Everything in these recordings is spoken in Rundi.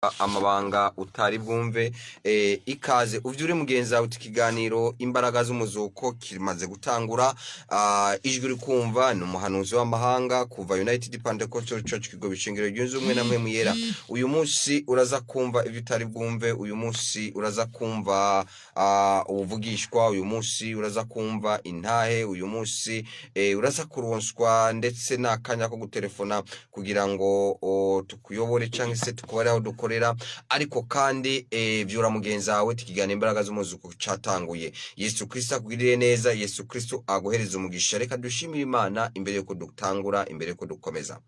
amabanga utari bwumve ikaze uvyure mugenzi wawe ikiganiro imbaraga z'umuzuko kimaze gutangura. Ijwi rikumva ni umuhanuzi w'amahanga kuva United Pentecostal Church Kigo bishingiro ryunze umwe namwe muyera. Uyu munsi uraza kumva ivyo utari bwumve, uyu munsi uraza kumva ubuvugishwa, uyu munsi uraza kumva intahe, uyu munsi uraza kuronswa ndetse n'akanya ko gutelefona kugira ngo tukuyobore canke se tukubare aho dukorera. Ariko kandi vyura mugenzi wawe tikigana imbaraga z'umuzuko catanguye. Yesu Kristo akugirire neza, Yesu Kristo aguhereza umugisha. Reka dushimire Imana imbere yuko dutangura, imbere yuko dukomeza.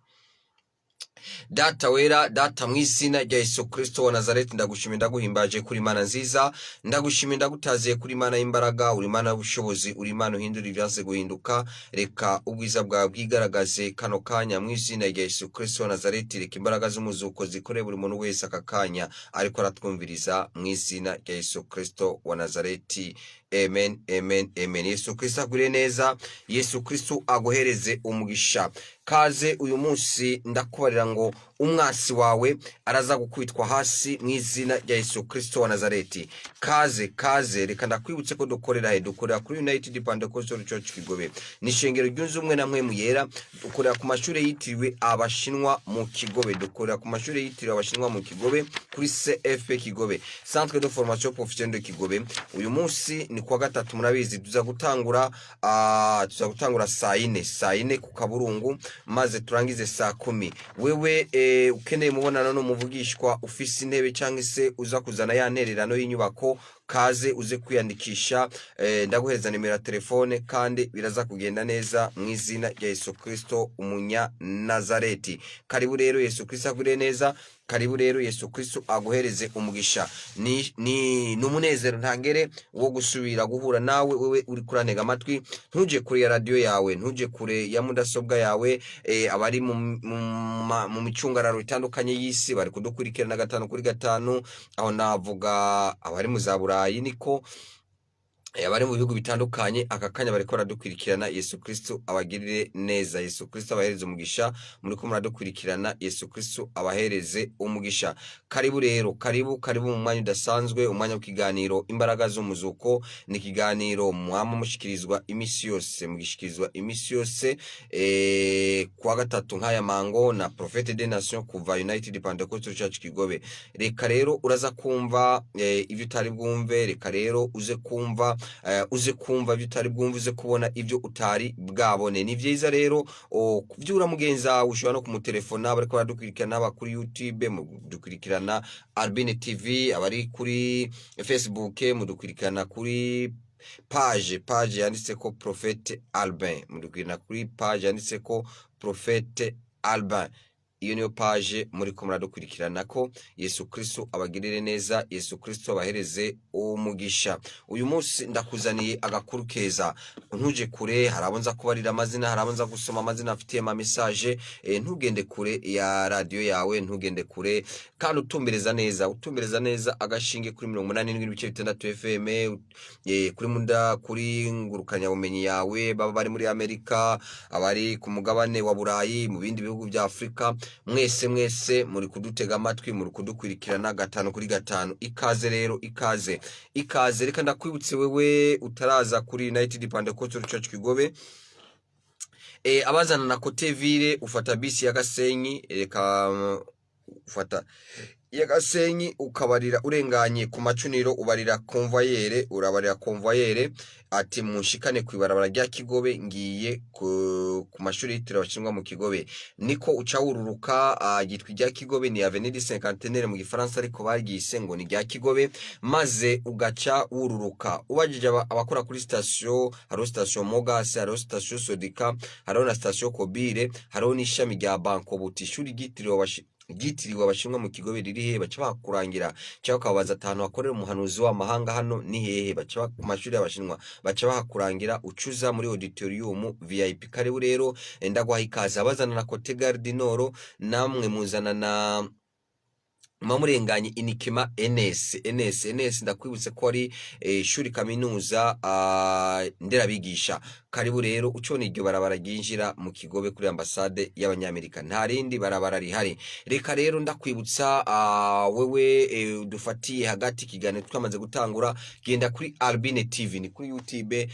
Data wera, data mw'izina rya Yesu Kristo wa Nazareti, ndagushimira ndaguhimbaje kuri Imana nziza, ndagushimira ndagutaziye kuri Imana y'imbaraga, uri Imana y'ubushobozi, uri Imana uhindura ibyanze guhinduka. Reka ubwiza bwawe bwigaragaze kano kanya mw'izina rya Yesu Kristo wa Nazareti. Reka imbaraga z'umuzuko zikore buri muntu wese aka kanya ariko aratwumviriza mw'izina rya Yesu Kristo wa Nazareti. Amen, amen, amen. Yesu Kristo agure neza, Yesu Kristo aguhereze umugisha. Kaze uyu munsi ndakubarira ngo umwasi wawe araza gukwitwa hasi mw'izina rya Yesu Kristo wa Nazareti. Kaze reka ndakwibutse ko dukorera kuri United Pentecostal Church Kigobe. Ni shengero ryunze umwe namwe muyera, dukorera ku mashuri yitiriwe abashinwa mu Kigobe, dukorera ku mashuri yitiriwe abashinwa mu Kigobe kuri CFP Kigobe, Centre de Formation Professionnelle de Kigobe. Uyu munsi ni kwa gatatu, murabizi tuza gutangura saa 4 ku Kaburungu maze turangize saa 10. Wewe ukeneye mubonana n'umuvugishwa, ufise intebe cyangwa se uza kuzana ya ntererano y'inyubako, kaze uze kwiyandikisha. Ndaguhereza nimero ya telefone kandi biraza kugenda neza mw'izina rya Yesu Kristo umunya Nazareti. Karibu rero, Yesu Kristo agure neza. Karibu rero, Yesu Kristo aguhereze umugisha. Ni umunezero ntangere wo gusubira guhura nawe. Wewe uri kuranega amatwi, ntuje kure ya radio yawe, ntuje kure ya mudasobwa yawe. Abari mu micungararo itandukanye y'isi bari kudukurikirana 5 kuri 5. Aho navuga abari mu Zaburayi niko abari mu bihugu bitandukanye aka kanya bariko baradukurikirana. Yesu Kristo abagirire neza, Yesu Kristo abahereze umugisha. Muri ko muradukurikirana, Yesu Kristo abahereze umugisha. Karibu rero, karibu mu mwanya udasanzwe, umwanya w'ikiganiro imbaraga z'umuzuko. Ni kiganiro mwama mushikirizwa imisi yose, mugishikirizwa imisi yose kwa gatatu nk'aya mango na Prophète des Nations kuva United Pentecostal Church Kigobe. Reka rero uraza kumva ivyo utari bwumve, reka rero uze kumva ivyo utari bwumve, uze kubona ivyo utari bwabone. Ni vyiza rero kuvyura mugenzi wawe, ushobora no kumutelefona. Bariko baradukurikirana aba kuri YouTube, mudukurikirana Albine TV, abari kuri Facebook mudukurikirana kuri page yanditseko Prophète Albin, mudukurikirana kuri page yanditseko Prophète Albin. Iyo niyo page muri ko muradukurikirana ko. Yesu Kristo abagirire neza, Yesu Kristo abahereze umugisha. Uyu munsi ndakuzaniye agakuru keza, ntuje kure. Harabonza kubarira amazina, harabonza gusoma amazina afitiye ma message. Ntugende kure ya radio yawe, ntugende kure kandi utumbereza neza agashinge kuri 87.6 FM kuri ngurukanya bumenyi yawe. Baba bari muri Amerika, abari ku mugabane wa Burayi, mu bindi bihugu bya Afrika, mwese muri kudutega amatwi, muri kudukurikirana 5 kuri 5. Ikaze rero, ikaze. Reka ndakwibutse wewe utaraza kuri United Pentecostal Church Kigobe, abazana na Koteville ufata bisi ya Gasenyi. Reka ufata ya Gasenyi ukabarira urenganye ku macuniro, ubarira convoyere ati munshikane kwibarabara rya Kigobe ngiye ku mashuri yitiriwe abashinwa mu Kigobe. Niko uca wururuka gitwa rya Kigobe, ni Avenue du Cinquantenaire mu Gifaransa ariko bagise ngo ni rya Kigobe, maze ugaca wururuka ubajije abakora kuri station. Haro station Mogas, haro station Sodika, haro na station Kobire, haro n'ishami rya Banko Butishuri gitiriwe abashinwa mu Kigobe riri he. Baca bakurangira cyangwa kabaza atanu akorera umuhanuzi w'amahanga hano ni hehe. Baca ku mashuri y'abashinwa, baca bakurangira ucuza muri auditorium VIP. Karibu rero, ndagwaha ikaze. Abazana na Cote Garde Nord namwe muzana na mamurenganye inikima NS ndakwibutse ko ari shuri kaminuza nderabigisha. karibu rero ucona iryo barabara ryinjira mu Kigobe kuri ambasade y'Abanyamerika, nta rindi barabara rihari. Reka rero ndakwibutsa wewe dufatiye hagati ikiganiro twamaze gutangura, genda kuri Albine TV, ni kuri YouTube,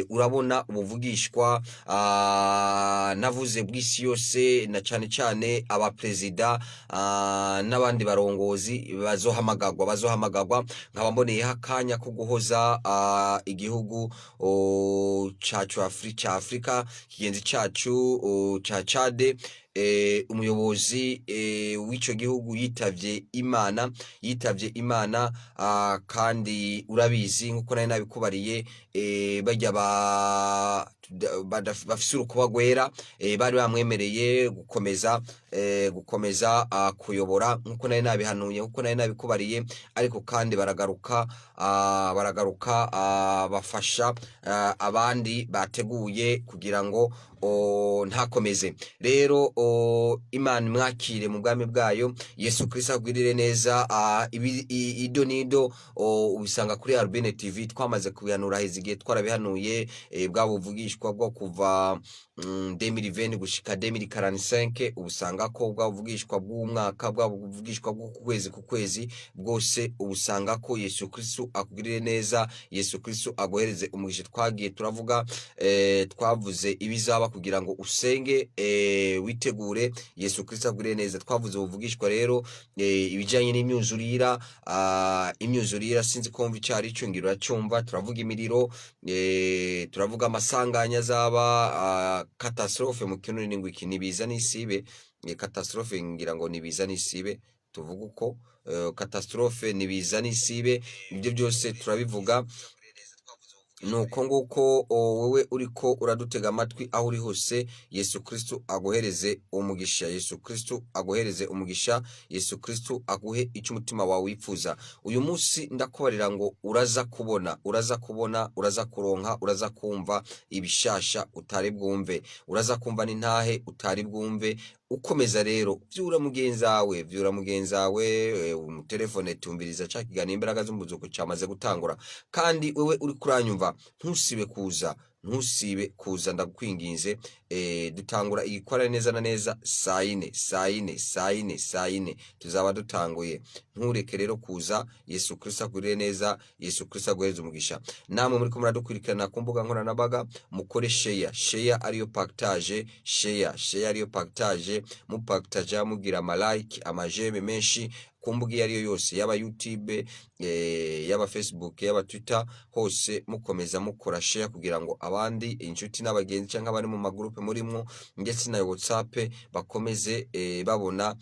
urabona ubuvugishwa navuze bw'isi yose, na cyane cyane abaprezida n'abandi barongozi bazohamagagwa nkaba mboneyeho akanya ko guhoza igihugu cacu Afrika kigenzi cacu ca Chad. Umuyobozi w'ico gihugu yitavye Imana kandi urabizi nkuko nari nabikubariye, bajya bafise urukuba gwera, bari bamwemereye gukomeza kuyobora nkuko nari nabihanuye, nkuko nari nabikubariye, ariko kandi baragaruka bafasha abandi bateguye kugira ngo ntakomeze. Rero Imana mwakire mu bwami bwayo, Yesu Kristo agwirire neza. Ido nido ubisanga kuri Albine TV, twamaze kubihanura hezigiye twarabihanuye, bwa buvugishwa bwo kuva 2020 gushika 2045, ubusanga ko bwa buvugishwa bw'umwaka, bwa buvugishwa bwo kwezi bwose ubusanga ko Yesu Kristo akugirire neza, Yesu Kristo agohereze umugisha. Twagiye turavuga twavuze ibizaba kugira ngo usenge witegure, Yesu Kristo agwirire neza. Twavuze ubuvugishwa rero ibijanye n'imyuzurira, imyuzurira sinzi kumva icari cyo ngira cyumva, turavuga imiriro, turavuga amasanganya zaba catastrophe mu kintu n'ingwi kinibiza n'isibe, catastrophe ngira ngo nibiza n'isibe, tuvuga uko catastrophe nibiza n'isibe, ibyo byose turabivuga. Nuko nguko wewe uriko uradutega amatwi aho uri hose, Yesu Kristo agohereze umugisha, Yesu Kristo agohereze umugisha, Yesu Kristo aguhe icyo umutima wawe wifuza. Uyu munsi ndakubarira ngo uraza kubona, uraza kuronka, uraza kumva ibishasha utari bwumve, uraza kumva n'intahe utari bwumve. Ukomeza rero vyura mugenzi wawe umutelefone tumviriza cakigana imbaraga z'umuzuko cyamaze gutangura. Kandi wewe uri kuranyumva, ntusibe kuza ndakwinginze, dutangura igikora neza na neza saa yine tuzaba dutanguye. Ntureke rero kuza, Yesu Kristo agwirire neza, Yesu Kristo aguhereze umugisha. Namwe muri ko muradukurikirana ku mbuga nkoranabaga, mukore share ariyo partage, share ariyo partage, mupaktaje mugira like, amajeme menshi ku mbuga ariyo yose, yaba YouTube, yaba Facebook, yaba Twitter, hose mukomeza mukora share kugira ngo abandi inshuti n'abagenzi cyangwa bari mu magroupe murimwo ndetse na WhatsApp bakomeze babona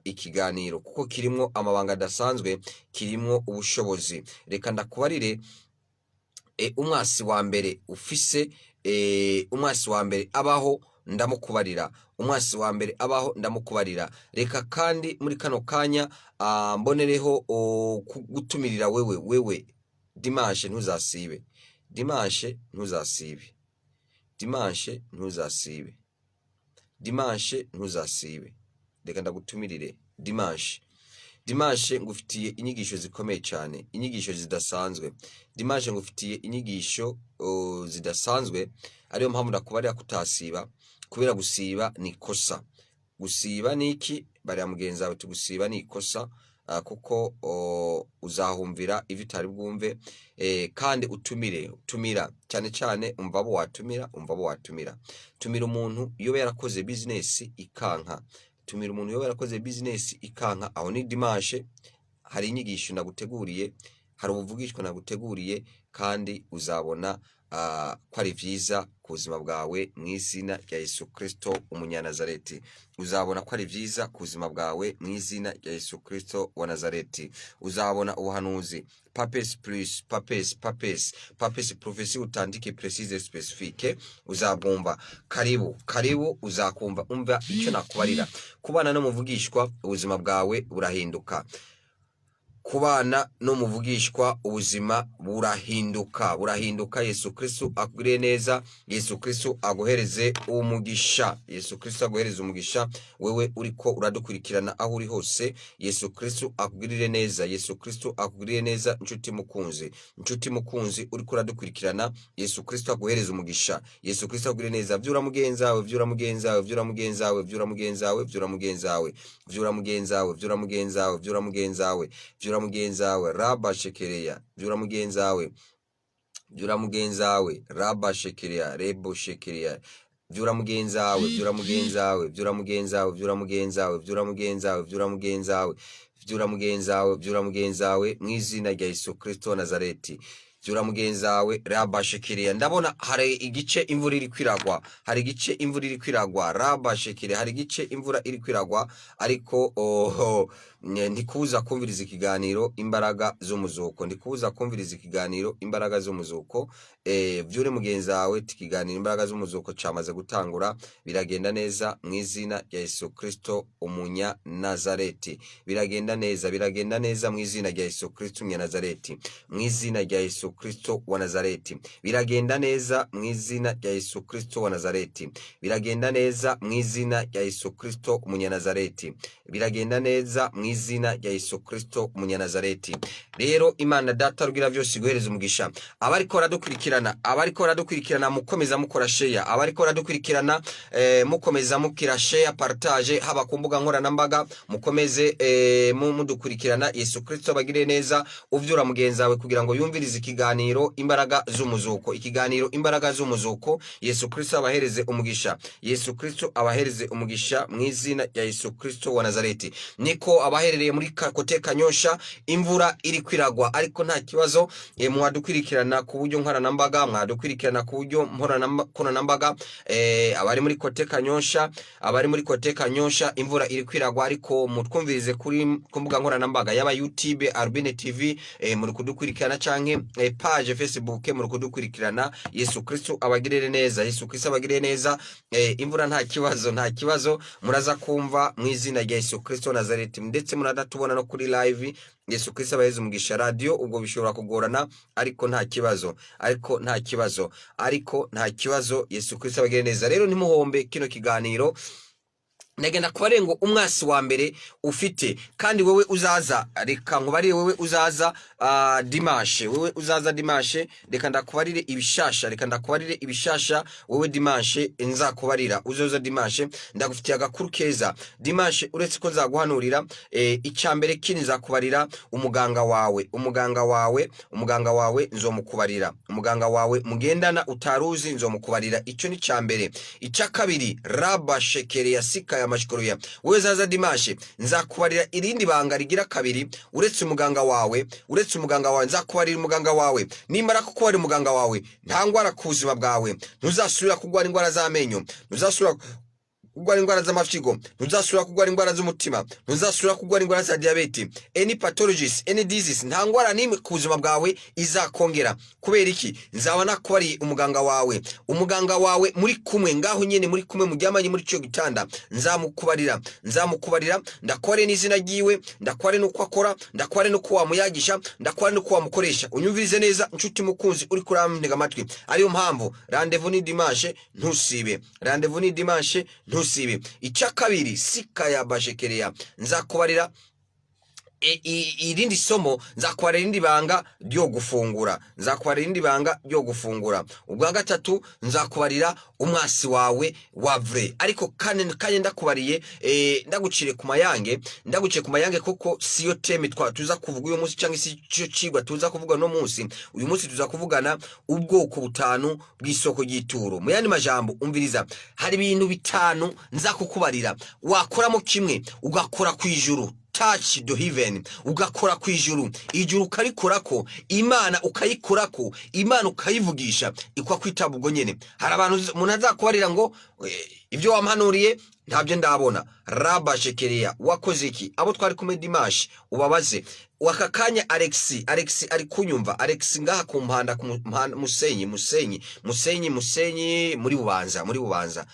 ikiganiro, kuko kirimo amabanga adasanzwe, kirimo ubushobozi. Reka ndakubarire umwasi wa mbere ufise, umwasi wa mbere abaho ndamukubarira, umwasi wa mbere abaho ndamukubarira. Reka kandi muri kano kanya mbonereho gutumirira wewe dimanche ntuzasibe, reka ndagutumirire dimanche ngufitiye inyigisho zikomeye cyane, inyigisho zidasanzwe. Dimanche ngufitiye inyigisho zidasanzwe, ariyo mpamvu ndakubarira kutasiba, kubera gusiba ni kosa. Gusiba niki bari mugenzi wawe, tugusiba ni kosa, kuko uzahumvira ibitari bwumve. Kandi tumira cyane umva abo watumira. Tumira umuntu iyo yarakoze business ikanka, aho ni dimanche. Hari inyigisho naguteguriye, hari ubuvugishwa naguteguriye, kandi uzabona ko ari vyiza ku buzima bwawe mu izina rya Yesu Kristo umunyanazareti. Uzabona ko ari vyiza ku buzima bwawe mu izina rya Yesu Kristo wa Nazareti. Uzabona ubuhanuzi papes prophecy utandike précise spécifique, uzabumva. Karibu uzakumva, umva icyo nakubarira. Kubana no muvugishwa ubuzima bwawe burahinduka. kubana no muvugishwa ubuzima burahinduka. Yesu Kristo akugiriye neza, Yesu Kristo aguhereze umugisha, Yesu Kristo aguhereze umugisha wewe uriko uradukurikirana aho uri hose. Yesu Kristo akugirire neza, Yesu Kristo akugiriye neza. Nshuti mukunzi uriko uradukurikirana, Yesu Kristo aguhereze umugisha, Yesu Kristo akugirire neza. Vyura mugenzawe raba shekereya, vyura mugenzawe raba shekereya, rebo shekereya, vyura mugenzawe mw'izina rya Yesu Kristo wa Nazareti. Vyura mugenzawe raba shekereya. Ndabona hari igice imvura iri kwiragwa, raba shekereya, hari igice imvura iri kwiragwa, ariko ndikubuza kumviriza ikiganiro imbaraga z'umuzuko, vyure mugenzawe tikiganiro imbaraga z'umuzuko camaze gutangura, biragenda neza mw'izina rya Yesu Kristo umunya Nazareti. Biragenda neza mw'izina rya Yesu Kristo umunya Nazareti, mw'izina rya Yesu Kristo wa Nazareti. Biragenda neza mw'izina rya Yesu Kristo wa Nazareti. Biragenda neza mw'izina rya Yesu Kristo umunya Nazareti. Biragenda neza mw'izina rya Yesu Kristo umunya Nazareti. Rero Imana Data rugira vyose iguhereza umugisha. Abariko baradukurikirana mukomeza mukora share, abariko baradukurikirana mukomeza mukira share, partage haba ku mbuga nkoranyambaga, mukomeze mudukurikirana. Yesu Kristo abagire neza. Uvyura mugenzawe kugira ngo yumvirize ikiganiro imbaraga z'umuzuko, Yesu Kristo abahereze umugisha, Yesu Kristo abahereze umugisha mw'izina rya Yesu Kristo wa Nazareti. Niko abaherereye muri Kote Kanyosha imvura iri kwiragwa, ariko nta kibazo, mwadukurikirana ku buryo nkoranyambaga, mwadukurikirana ku buryo nkoranyambaga. Abari muri Kote Kanyosha imvura iri kwiragwa, ariko mutwumvirize kuri mbuga nkoranyambaga yaba YouTube Albine TV, muri kudukurikirana canke page Facebook muri kudukurikirana. Yesu Kristo abagirire neza, imvura nta kibazo muraza kumva mw'izina rya Yesu Kristo Nazareti. Ndetse munadatubona no kuri live. Yesu Kristo abaheze umugisha. Radio ubwo bishobora kugorana, ariko nta kibazo, Yesu Kristo abagirire neza. Rero ntimuhombe kino kiganiro, negenda kubarengo umwasi wa mbere ufite, kandi wewe uzaza, reka nkubarire wewe uzaza dimanche, reka ndakubarire ibishasha, wewe dimanche nzakubarira, uzoza dimanche ndagufitiye agakuru keza. Dimanche uretse ko nzaguhanurira icambere kini nzakubarira umuganga wawe nzomukubarira, umuganga wawe mugendana utaruzi nzomukubarira, ico ni cambere. Ica kabiri raba shekereya sika amashikoroya, wewe zaza dimanche nzakubarira irindi banga rigira kabiri. Uretse umuganga wawe nzakubarira umuganga wawe, nimara kukubarira umuganga wawe nta ngwara ku buzima bwawe, ntuzasubira kugwara ingwara z'amenyo, ntuzasubira kugwara ingwara z'amafyigo, ntuzasubira kugwara ingwara z'umutima, ntuzasubira kugwara ingwara za diabetes, any pathologies, any disease, nta ngwara nimwe ku buzima bwawe izakongera. Kubera iki? Nzaba nakubariye umuganga wawe muri kumwe ngaho nyene, muri kumwe mujyamanye muri cyo gitanda, nzamukubarira, ndakware n'izina ryiwe, ndakware nuko akora, ndakware nuko wamuyagisha, ndakware nuko wamukoresha. Unyumvirize neza nshuti mukunzi uri kurantega amatwi. Ariyo mpamvu rendez-vous ni dimanche, ntusibe. Ica kabiri sika ya bashekereya, nzakubarira irindi somo, nzakubarira irindi banga ryo gufungura, ubwa gatatu nzakubarira umwasi wawe wa vrai. Ariko kanye ndakubariye ndagucire ku mayange kuko siyo teme tuza kuvuga uyu munsi, cyangwa si cyo cigwa tuza kuvuga no munsi. Uyu munsi tuza kuvugana ubwoko butanu bw'isoko y'ituro. Mu yandi majambo umviriza, hari ibintu bitanu nzakukubarira, wakoramo kimwe ugakora kwijuru, touch the heaven, ugakora kwijuru, ijuru ukarikorako, Imana ukayikorako, Imana ukayivugisha, ikwa kwitaba ubwo nyene. Hari abantu munazakubarira ngo ibyo wamhanuriye ntabyo ndabona. Raba shekereya, wakoze iki? Abo twari kumwe dimanche ubabaze. Wakakanya Alex ari kunyumva, Alex ngaha ku mpanda Musenyi muri Bubanza.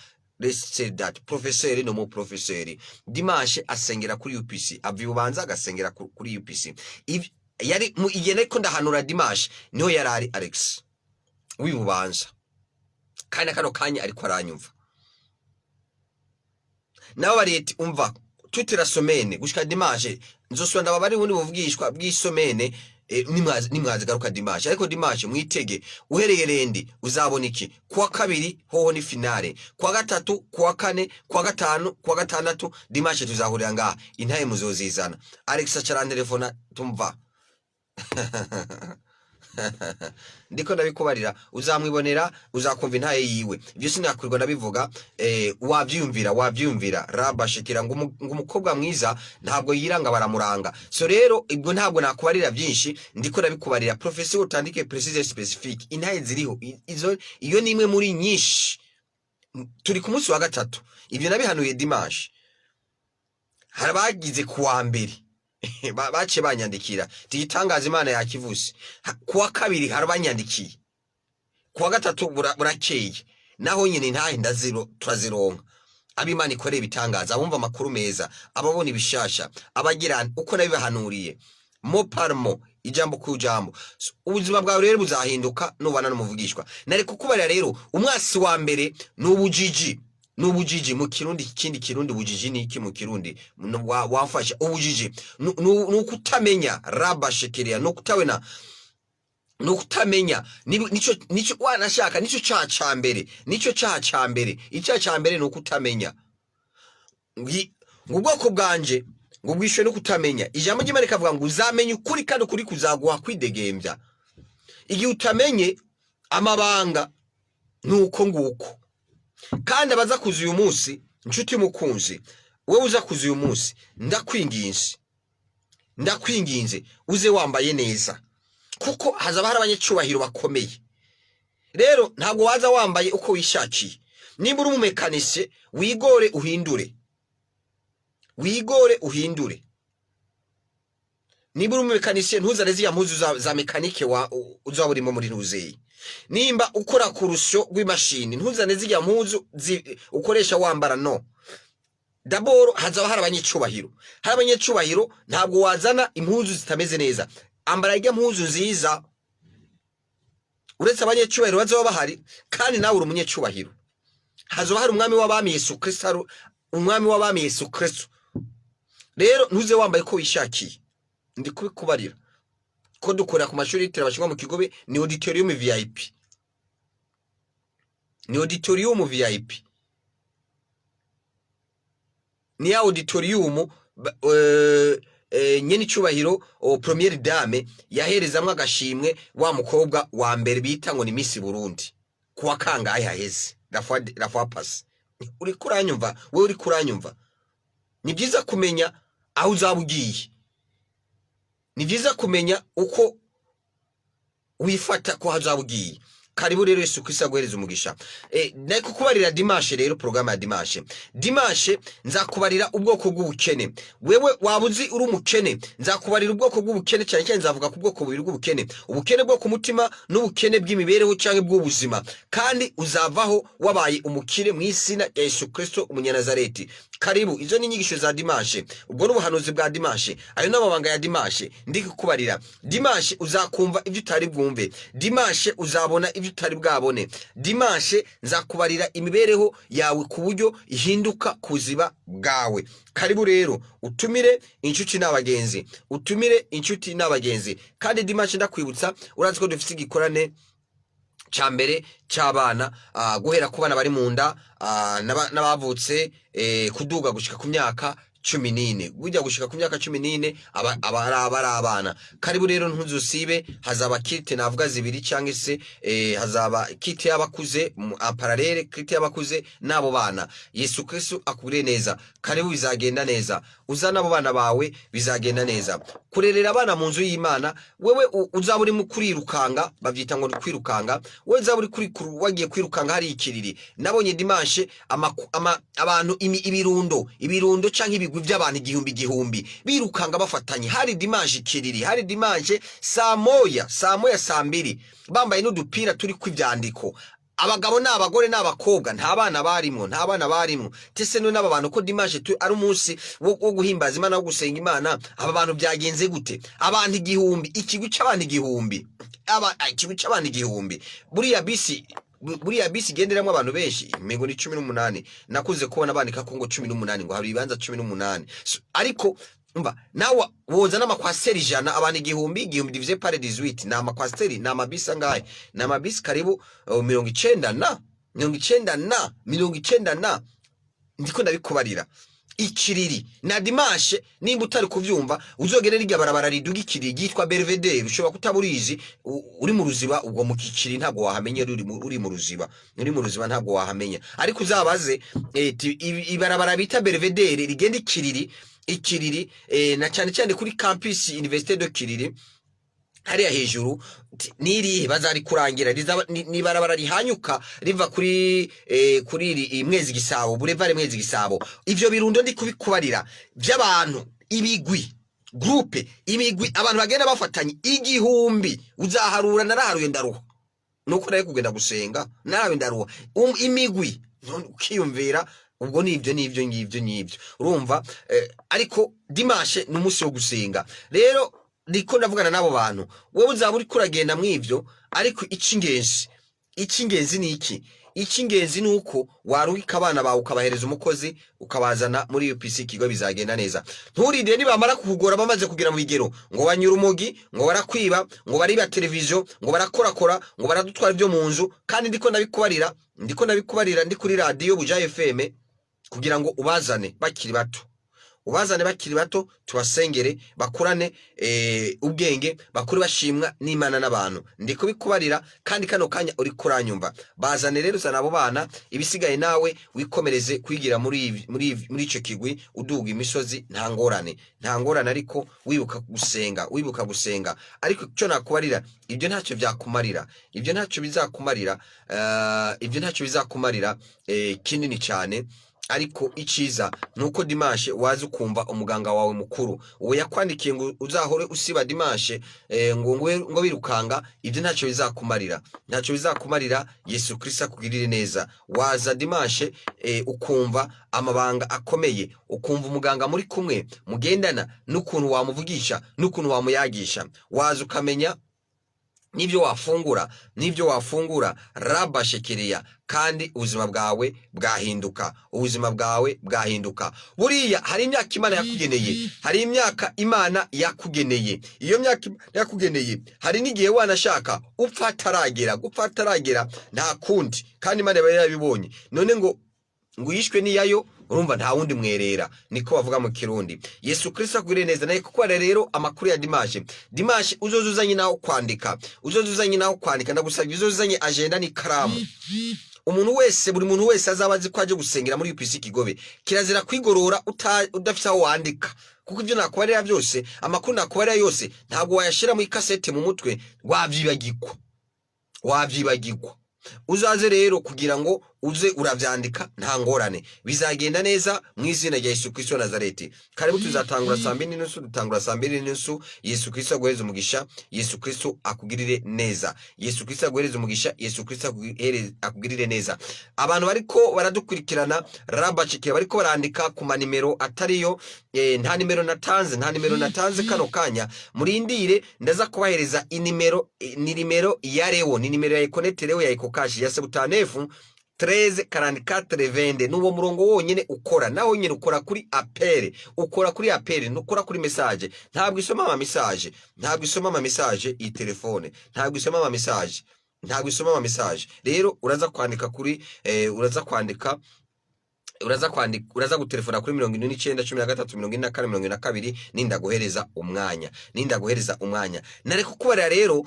let's say that professeur no mu professeur dimanche asengera kuri UPC avyubanza agasengera kuri UPC yari mu igene ko ndahanura dimanche niho yarari Alex wibubanza kandi kano kanya ariko aranyumva nawe bareti umva tutira somene gushika dimanche nzosubira ndababari ubundi buvugishwa bw'isomene nimwazi garuka dimanche ariko dimanche mwitege uhereye rendi uzabona iki kuwa kabiri hoho ni finale kuwa gatatu kuwa kane kuwa gatanu kuwa gatandatu dimanche tuzahurira ngaha intaye muzozizana Alex acara telefona tumva ndiko ndabikubarira uzamwibonera uzakumva intaye yiwe ibyo sinakwirwa nabivuga wavyumvira rabashikira ngo umukobwa mwiza ntabwo yiranga baramuranga so rero ibwo ntabwo nakubarira byinshi ndiko ndabikubarira professeur utandike precise specific intaye ziriho iyo nimwe muri nyinshi turi ku munsi wa gatatu ibyo nabihanuye dimanche harabagize kuwa mbere bace banyandikira tigitangaza Imana yakivuze kuwa kabiri harabanyandikiye kuwa gatatu burakeye naho nyine ntahe ndaziro turazironka abimana ikore bitangaza abumva makuru meza ababona ibishasha abagira uko nabibahanuriye mo parmo ijambo ku jambo ubuzima bwawe rero buzahinduka nubana n'umuvugishwa nari kukubarira rero umwasi wa mbere n'ubujiji mu kirundi kindi kirundi bujiji ni iki mu kirundi wafasha ubujiji nukutamenya rabashekeria nukutawena nukutamenya nico wanashaka nico cyaha mbere icyaha cya mbere nukutamenya ngubwoko bwanje ngubwishwe no kutamenya ijambo ry'Imana rikavuga ngo uzamenye ukuri kandi ukuri kuzaguha kwidegembya igihe utamenye amabanga nuko nguko kandi abaza kuza uyu munsi inshuti mukunzi wewe uza kuza uyu munsi ndakwinginze uze wambaye neza kuko hazaba hari abanyacubahiro bakomeye rero ntabwo waza wambaye uko wishakiye nimba uri umumekanise wigore uhindure nimba uri umumekanise ntuzane ziya mpuzu za mekanike uzaba urimo muri ntuzeye nimba ukora kurusyo rw'imashini ntuzane zijya mpuzu ukoresha wambara no daboro hazaba hari abanyecubahiro ntabwo wazana impuzu zitameze neza ambara ijya mpuzu nziza uretse abanyecubahiro bazaba bahari kandi nawe uri umunyecubahiro hazaba hari umwami w'abami Yesu Kristo rero ntuze wambaye ko wishakiye ndi kubikubarira ko dukora ku mashuri yitira bashingwa mu kigobe ni auditorium VIP ni auditorium nyene cyubahiro première dame yaherezamwe agashimwe wa mukobwa wa mbere bita ngo ni Miss Burundi kuwa kangaye haheze rafwa pass uri kuranyumva ni byiza kumenya aho uzabugiye ni byiza kumenya uko wifata ko hazabugiye karibu rero Yesu Kristo aguhereza umugisha nako kubarira dimanche rero programme ya dimanche nzakubarira ubwoko bw'ubukene wewe wabuzi uri umukene nzakubarira ubwoko bw'ubukene cyane cyane nzavuga ku bwoko bubiri bw'ubukene ubukene bwo ku mutima n'ubukene bw'imibereho cyangwa bw'ubuzima kandi uzavaho wabaye umukire mu isina ya Yesu Kristo umunyanazareti karibu izo ni inyigisho za dimanche ubwo n'ubuhanuzi bwa dimanche ayo n'amabanga ya dimanche ndi kukubarira dimanche uzakumva ibyo utari bwumve dimanche uzabona ibyo utari bwabone dimanche nzakubarira imibereho yawe ku buryo ihinduka kuziba bwawe karibu rero utumire inshuti n'abagenzi kandi dimanche ndakwibutsa urazi ko dufite igikorane cyambere cy'abana guhera ku bana bari mu nda n'abavutse kuduga gushika ku myaka 14 bujya gushika ku myaka 14 abana karibu rero ntuzusibe hazaba kite navuga zibiri cyangwa se hazaba kite y'abakuze parallele kite y'abakuze nabo bana Yesu Kristo akugire neza karibu bizagenda neza uzana abo bana bawe bizagenda neza kurerera abana mu nzu y'Imana wewe uzaba uri mu kurirukanga bavyita ngo kwirukanga wewe uzaba uri kuri wagiye kwirukanga hari ikiriri nabonye dimanche abantu ibirundo canke ibigwi by'abantu igihumbi birukanga bafatanye hari dimanche ikiriri hari dimanche saa moya saa mbiri bambaye n'udupira turi kwivyandiko abagabo n'abagore n'abakobwa nta bana barimo tese no n'aba bantu ko dimanche ari umunsi wo guhimbaza Imana wo gusenga Imana. Aba bantu byagenze gute? Abantu igihumbi, ikigo cy'abantu igihumbi, ikigo cy'abantu igihumbi, buriya bisi genderamo abantu benshi, mengo ni 18. Nakuze kubona bandika ko ngo 18, ngo hari ibibanza 18. Ariko umva nawe woza n'amakwasiteri 100, abantu igihumbi divisé par 18 na amakwasiteri na amabisi angahe? Na amabisi karibu 90 na ndiko ndabikubarira. Ikiriri na dimanche nimba utari kuvyumva uzogere rijya barabara riduga ikiriri gitwa Belvedere, ushobora kutaburizi uri mu ruziba, ubwo mu kiciri ntago wahamenye, uri mu ruziba ntago wahamenye. Ariko uzabaze ibarabara bita Belvedere rigenda ikiriri na cyane kuri campus Université de Kiriri hariya hejuru niri bazari kurangira ni barabara rihanyuka riva kuri Mwezi Gisabo, Boulevard Mwezi Gisabo. Ivyo birundo ndi kubikubarira by'abantu ibigwi groupe imigwi abantu bagenda bafatanye igihumbi, uzaharura naraharuye ndaruha nuko naye kugenda gusenga narawe ndaruha imigwi ukiyumvira. Ubwo nivyo urumva ariko dimanche n'umunsi wo gusenga. Rero ndiko ndavugana nabo bantu, wowe uzaba uri kuragenda mw'ivyo, ariko icingenzi ni iki? Icingenzi nuko waruhika abana bawe ukabahereza umukozi ukabazana muri UPC kigo, bizagenda neza. Nturinde nibamara kugora bamaze kugira mu bigero ngo banyura umugi, ngo barakwiba, ngo bariba televiziyo, ngo barakorakora, ngo baradutwara ibyo mu nzu. Kandi ndiko ndabikubarira ndi kuri radio Buja FM kugira ngo ubazane bakiri bato, tubasengere bakurane ubwenge, bakuri bashimwa n'Imana n'abantu. Ndiko bikubarira kandi kano kanya uri kuranyumva. Bazane rero uzana abo bana, ibisigaye nawe wikomereze kwigira muri ico kigwi, uduga imisozi nta ngorane, ariko wibuka gusenga. Ariko cyo nakubarira, ibyo ntacyo byakumarira, ibyo ntacyo bizakumarira kinini cyane. Ariko iciza nuko dimanche wazi ukumva umuganga wawe mukuru uwo yakwandikiye ngo uzahore usiba dimanche ngo birukanga. Ibyo ntacyo bizakumarira. Yesu Kristo akugirire neza. Waza dimanche ukumva amabanga akomeye, ukumva umuganga muri kumwe mugendana n'ukuntu wamuvugisha n'ukuntu wamuyagisha. Waza ukamenya nibyo wafungura rabashekereya, kandi ubuzima bwawe bwahinduka. Buriya hari imyaka Imana yakugeneye, iyo myaka yakugeneye hari n'igihe wanashaka upfa ataragera nta kundi, kandi Imana yabibonye. None ngo yishwe niyayo, urumva nta wundi mwerera, niko bavuga mu Kirundi. Yesu Kristo akugirire neza. Naye kuko rero amakuru ya dimanche uzozuzanye naho kwandika, ndagusabye uzozuzanye agenda n'ikaramu. Buri muntu wese azabazi ko aje gusengera muri UPC Kigobe. Kirazira kwigorora udafite aho wandika, kuko ibyo nakubarira byose, amakuru nakubarira yose ntabwo wayashira mu ikasete mu mutwe, wavyibagirwa. Uzaze rero kugira ngo uze uravyandika, nta ngorane, bizagenda neza mu izina rya Yesu Kristo Nazareti. Karibu tuzatangura saa 2:30. Yesu Kristo aguhereze umugisha, Yesu Kristo akugirire neza, Yesu Kristo aguhereze umugisha, Yesu Kristo akugirire neza. Abantu bariko baradukurikirana rabacike, bariko barandika ku manimero atariyo, nta nimero natanze kano kanya. Murindire ndaza kubahereza inimero, ni nimero ya Leo, ni nimero ya Econete Leo ya Ecocash ya 73 nuwo murongo wonyene ukora, naho nyene ukora kuri apere, nukora kuri message. Ntabwo isoma ama message iyi telefone, ntabwo isoma ama message. Rero uraza kwandika kuri uraza gutelefona kuri 4913 nindaguhereza umwanya. Nare kukubarira rero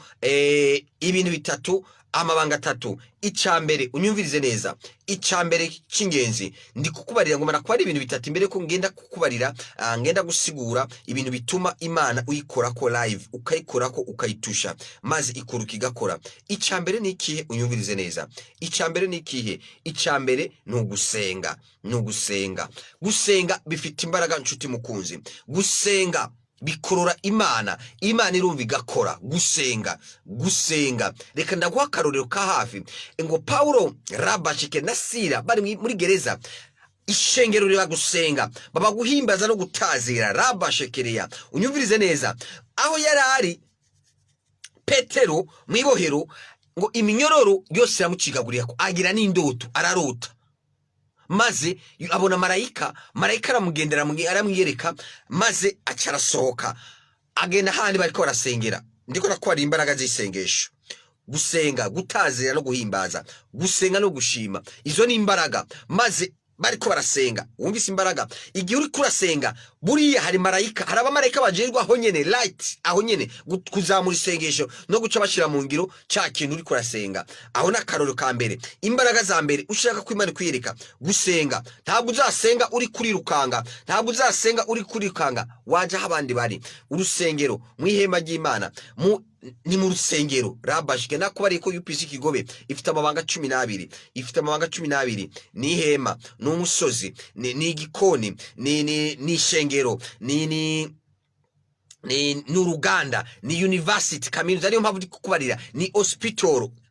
ibintu bitatu, amabanga 3. Icambere unyumvirize neza, icambere cy'ingenzi ndi kukubarira ngo marakwa ari ibintu bitatu imbere ko ngenda kukubarira, ngenda gusigura ibintu bituma Imana uyikora ko live, ukayikora ko ukayitusha maze ikuruka igakora. Icambere ni ikihe? Unyumvirize neza. Icambere ni ikihe? Icambere ni ugusenga. Gusenga bifite imbaraga nshuti mukunzi. Gusenga bikorora Imana irumva igakora. Gusenga reka ndaguha akarorero ka hafi ngo Paulo, Rabashike na Sila bari muri gereza, ishengero riba gusenga, baba guhimbaza no gutazira. Rabashekereya, unyumvirize neza, aho yarari Petero mwibohero ngo iminyororo yose yamucikaguriye ko agira n'indoto, ararota, maze abona marayika aramugendera aramwiyereka, maze acarasohoka agenda handi bariko barasengera. Ndiko nakwara imbaraga z'isengesho, gusenga, gutazira no guhimbaza, gusenga no gushima, izo ni imbaraga. Maze bariko barasenga, wumvise imbaraga. Igihe uri kurasenga buriya hari marayika, hari abamarayika bajerwa aho nyene, light aho nyene, kuzamura isengesho no guca bashira mu ngiro cya kintu uri kurasenga. Aho nakaroro ka mbere, imbaraga za mbere ushaka ko Imana kwiyereka, gusenga. Ntabwo uzasenga uri kurirukanga, ntabwo uzasenga uri kurirukanga, waje aho abandi bari. Urusengero mwihema ry'Imana, ni mu rusengero. Rabashike nakubari ko UPC Kigobe ifite amabanga 12, ni ihema, ni umusozi, ni igikoni, ni ishengero, ni uruganda, ni university, kaminuza. Niyo mpamvu ndi kukubarira, ni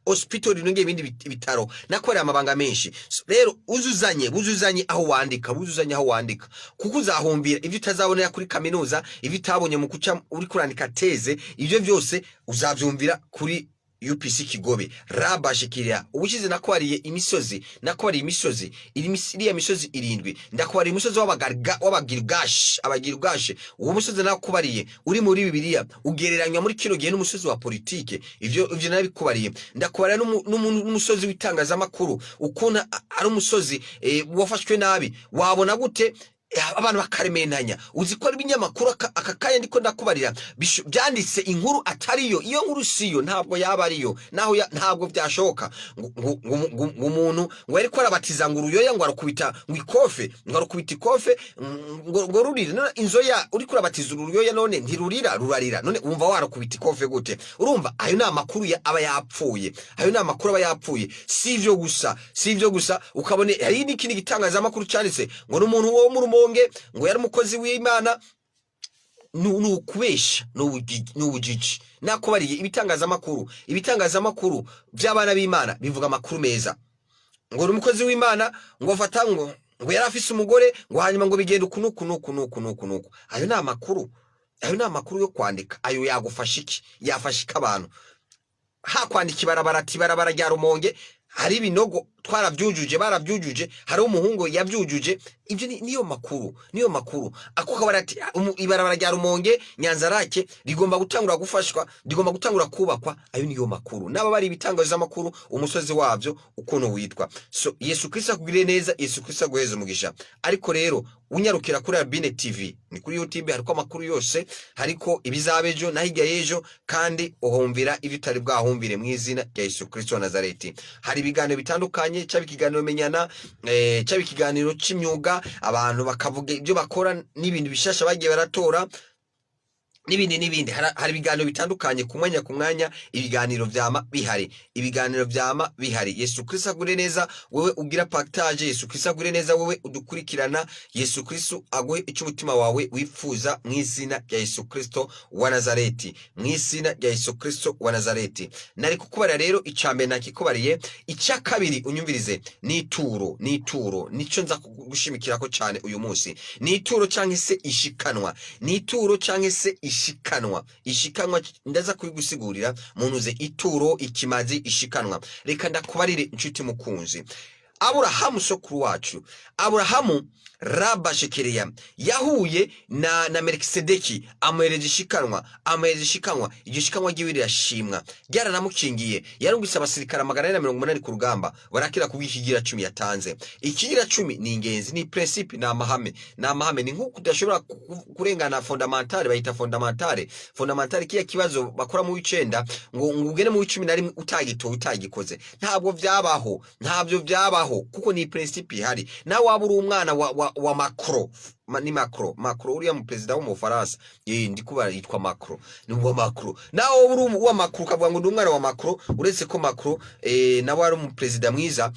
hospital nonge ibindi bitaro, nakorera amabanga menshi. Rero buzuzanye aho wandika, kuko uzahumbira ibyo utazabonera kuri kaminuza, ibyo utabonye mu kuca uri kurandika teze, ibyo byose uzabyumvira kuri UPC Kigobe. Rabashikira, ubushize nakwariye imisozi, iriya misozi 7, ndakwariye umusozi w'abagirgash. Uwo musozi nakubariye uri muri Bibiliya, ugereranywa muri kino gihe n'umusozi wa politike. Ivyo nabikubariye. Ndakwariye n'umusozi w'itangazamakuru, ukuna ari umusozi wafashwe nabi. Wabona gute abantu bakarementanya? Uzikora ibinyamakuru akakaya ndiko ndakubarira byanditse inkuru atariyo, iyo nkuru siyo, ntabwo yaba ariyo, naho ntabwo byashoka. Umuntu ngo ariko arabatiza ngo uruyoya ngo arukubita ikofe ngo rurira. Inzoya uri kurabatiza uruyoya none ntirurira, rurarira. None umva warakubita ikofe gute? Urumva ayo na makuru aba yapfuye. Sivyo gusa ukabone hari n'ikindi gitangaza makuru cyanditse ngo n'umuntu wo mu ngo yari umukozi w'Imana. Nukubesha, n'ubujiji. Nakubariye ibitangazamakuru by'abana b'Imana bivuga amakuru meza. Ngo umukozi w'Imana ngo afata ngo yari afise umugore, ngo hanyuma ngo bigenda kunuku. Ayo ni amakuru yo kwandika. Ayo yagufasha iki? Yafashika abantu hakwandika ibarabara rya Rumonge, hari ibinogo barabyujuje, hari umuhungu yabyujuje. Ibyo niyo makuru. Ako kabarati ibarabara rya Rumonge Nyanzarake rigomba gutangura gufashwa, rigomba gutangura kubakwa. Ayo niyo makuru. Naba bari ibitangaza makuru, umusozi wabyo ukono witwa. So Yesu Kristo akugire neza, Yesu Kristo aguheze umugisha. Ariko rero unyarukira kuri Rabine TV, ni kuri YouTube, hariko amakuru yose, hariko ibizabejo na hirya yejo, kandi uhumvira ibyo utari bwahumbire mu izina rya Yesu Kristo wa Nazareti. Hari ibiganiro bitandukanye, cyaba ikiganiro menyana, cyaba ikiganiro c'imyuga, abantu bakavuga ibyo bakora n'ibintu bishasha bagiye baratora, n'ibindi. Hari ibiganiro bitandukanye ku mwanya, ibiganiro vyama bihari. Yesu Kristo agure neza wewe ugira partage, Yesu Kristo agure neza wewe udukurikirana, Yesu Kristo aguhe icyo umutima wawe wifuza mu izina rya Yesu Kristo wa Nazareti, Nari kukubara rero icambe nakikubariye. Icya kabiri unyumvirize, nituro nico nza gushimikirako cyane uyu munsi. Nituro canke se ishikanwa, ishikanwa ndaza kubigusigurira munuze ituro, ikimazi, ishikanwa. Reka ndakubarire inshuti mukunzi, Aburahamu sokuru wacu, Aburahamu Rabashekereya yahuye na Melkisedeki, amuhereje ishikanwa. Iryo shikanwa giwe rirashimwa, ryaranamukingiye. Yarungise abasirikare 480 ku rugamba, barakira kubwikigira 10 yatanze. Ikigira 10 ni ingenzi, ni principe, na amahame. Ni nkuko udashobora kurengana fondamentale, bayita fondamentale kiya kibazo bakora mu 9 ngo ugene mu 11 utagikoze. Ntabwo byabaho, kuko ni principe ihari. Nawe wabura umwana wa Macron, uriya mu president w'umufaransa, ndikuba yitwa Macron, ni wa Macron. Nawe uri wa Macron kavuga ngo ndumwana wa Macron, uretse ko Macron nawe ari mu president mwiza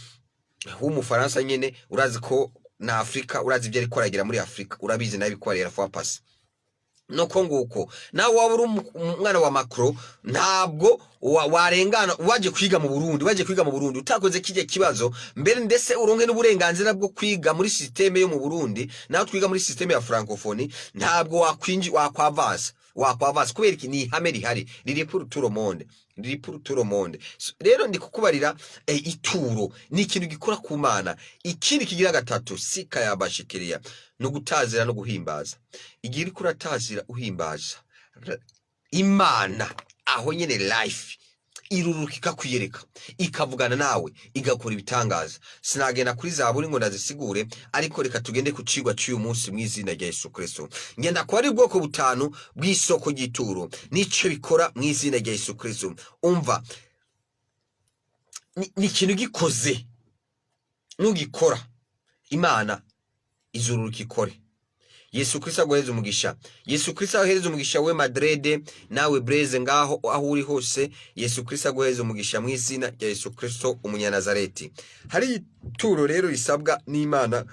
w'umufaransa nyene. Urazi ko na Afrika, urazi ibyo ari koragira muri Afrika, urabizi nabi ko arera fwa pass. noko nguko nawe waba uri umwana wa Macron ntabwo warengana waje kwiga mu Burundi utakoze kijye kibazo mbere ndetse uronke n'uburenganzira bwo kwiga muri systeme yo mu Burundi naho twiga muri systeme ya francophonie ntabwo wakwavasa kubera iki ni ihame rihari riri pour tout le monde rero ndi kukubarira ituro ni ikintu gikora ku Mana. Ikindi kigira gatatu sika yabashikiriya no gutazira no guhimbaza. Igihe uri kuratazira uhimbaza Imana aho nyene life irurukika kwiyereka ikavugana nawe igakora ibitangaza. Sinagenda kuri Zaburi ngo ndazisigure ariko reka tugende ku cigwa cy'uyu munsi mw'izina rya Yesu Kristo. Ngenda ko ari bwoko butanu bw'isoko y'ituro nico bikora mw'izina rya Yesu Kristo. Umva ni ikintu gikoze nugikora Imana izururuka ikore. Yesu Kristo aguheze umugisha. Yesu Kristo aguheze umugisha we Madrid nawe Breze ngaho aho uri hose. Yesu Kristo aguheze umugisha mw'izina rya Yesu Kristo umunyanazareti. Hari ituro rero risabwa n'Imana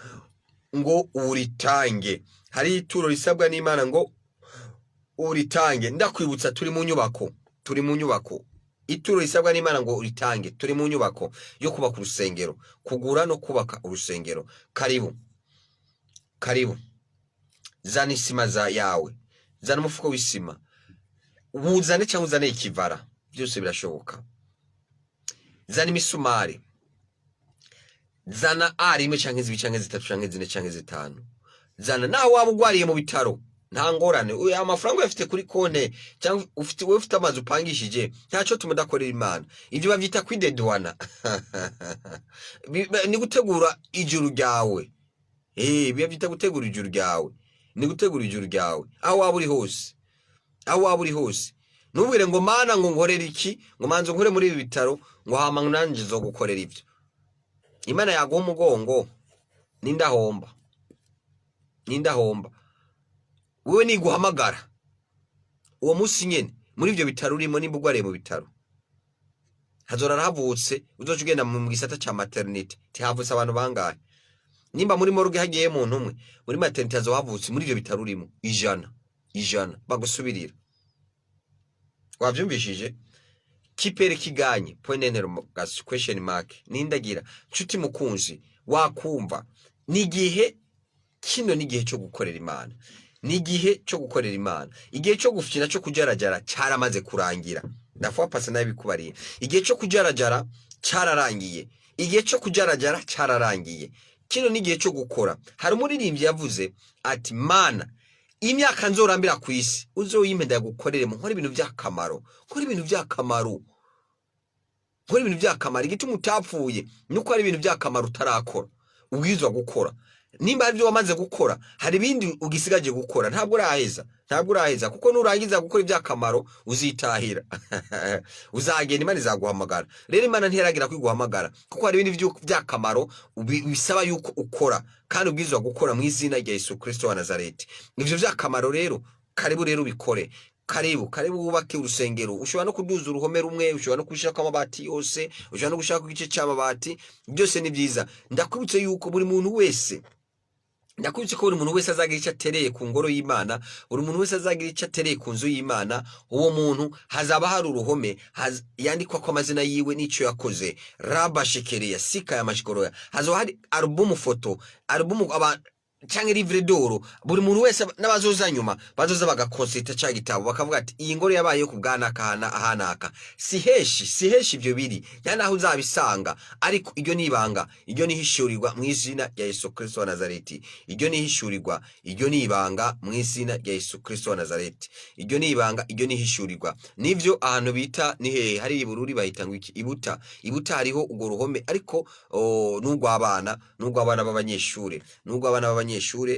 ngo uritange. Hari ituro risabwa n'Imana ngo uritange. Ndakwibutsa turi mu nyubako. Ituro risabwa n'Imana ngo uritange. Turi mu nyubako yo kubaka urusengero, kugura no kubaka urusengero. Karibu. Zana isima yawe, zana umufuko w'isima, uzane cyangwa uzane ikivara, byose birashoboka. Zana imisumari, zana rimwe cyangwa zibiri cyangwa zitatu cyangwa zine cyangwa zitanu. Zana naho waba ugwariye mu bitaro nta ngorane, amafaranga uyafite kuri konte cyangwa ufite amazi upangishije ntacyo tumudakorera Imana. Ibyo bavyita kwidedwana ni gutegura ijuru ryawe. Bavyita gutegura ijuru ryawe. Ni gutegura ijuru ryawe aho waba uri hose. Nubwire ngo Mana ngo nkorera iki, ngo manzo nkore muri ibi bitaro, ngo hama nanje zo gukorera ibyo. Imana yaguha umugongo nindahomba. Wewe ni guhamagara uwo munsi nyene muri ivyo bitaro urimo nimba ugwariye mu bitaro. Hazora havutse uzoca ugenda mu gisata ca maternity tihavutse abantu bangahe. Nimba muri morgue hagiye muntu umwe muri maternity havutse muri ivyo bitaro urimo 100 bagusubirira. Wavyumvishije kipere kiganye question mark nindagira nshuti mukunzi wakumva nigihe kino nigihe cyo gukorera Imana. Nigihe cyo gukorera Imana. Igihe cyo gufyina cyo kujarajara cyaramaze kurangira. Ndafuwa pasa nabi kubariye. Igihe cyo kujarajara cyararangiye. Kino nigihe cyo gukora. Hari umuririmbyi yavuze ati Mana imyaka nzorambira ku isi uzoyimpenda gukorere mu nkora ibintu by'akamaro. Igituma utapfuye nuko ari ibintu by'akamaro utarakora. Ubwizwa gukora. Nimba ari byo wamaze gukora hari ibindi ugisigaje gukora ntabwo uraheza kuko nurangiza gukora iby'akamaro uzitahira. Uzagenda Imana izaguhamagara. Rero Imana ntiyaragira kwiguhamagara kuko hari ibindi by'akamaro bisaba yuko ukora kandi ubwizwa gukora mu izina rya Yesu Kristo wa Nazareti. Ivyo by'akamaro rero karibu rero bikore. Karibu wubake urusengero. Ushobora no kuduza uruhome rumwe, ushobora no kushaka amabati yose, ushobora no gushaka igice cy'amabati, byose ni byiza. Ndakwibutse yuko buri muntu wese azagira icyo atereye ku ngoro y'Imana, buri muntu wese azagira icyo atereye ku nzu y'Imana. Uwo muntu hazaba hari uruhome yandikwa ko amazina yiwe n'icyo yakoze. Rabashikereya sika ya mashikoroya. Hazo hari album cyangwa livre d'oro. Buri muntu wese n'abazoza nyuma bazoza bagakonsita cya gitabo bakavuga ati iyi ngoro yabaye ku bwana kana ahanaka. Siheshi ibyo biri yana aho uzabisanga, ariko iryo nibanga, iryo nihishurirwa mu izina rya Yesu Kristo wa Nazareti. Iryo nihishurirwa, iryo nibanga mu izina rya Yesu Kristo wa Nazareti. Iryo nibanga, iryo nihishurirwa. Nivyo ahantu bita ni hehe hari ibururi bahita ngo iki ibuta hariho ugo ruhome, ariko nubwo abana b'abanyeshure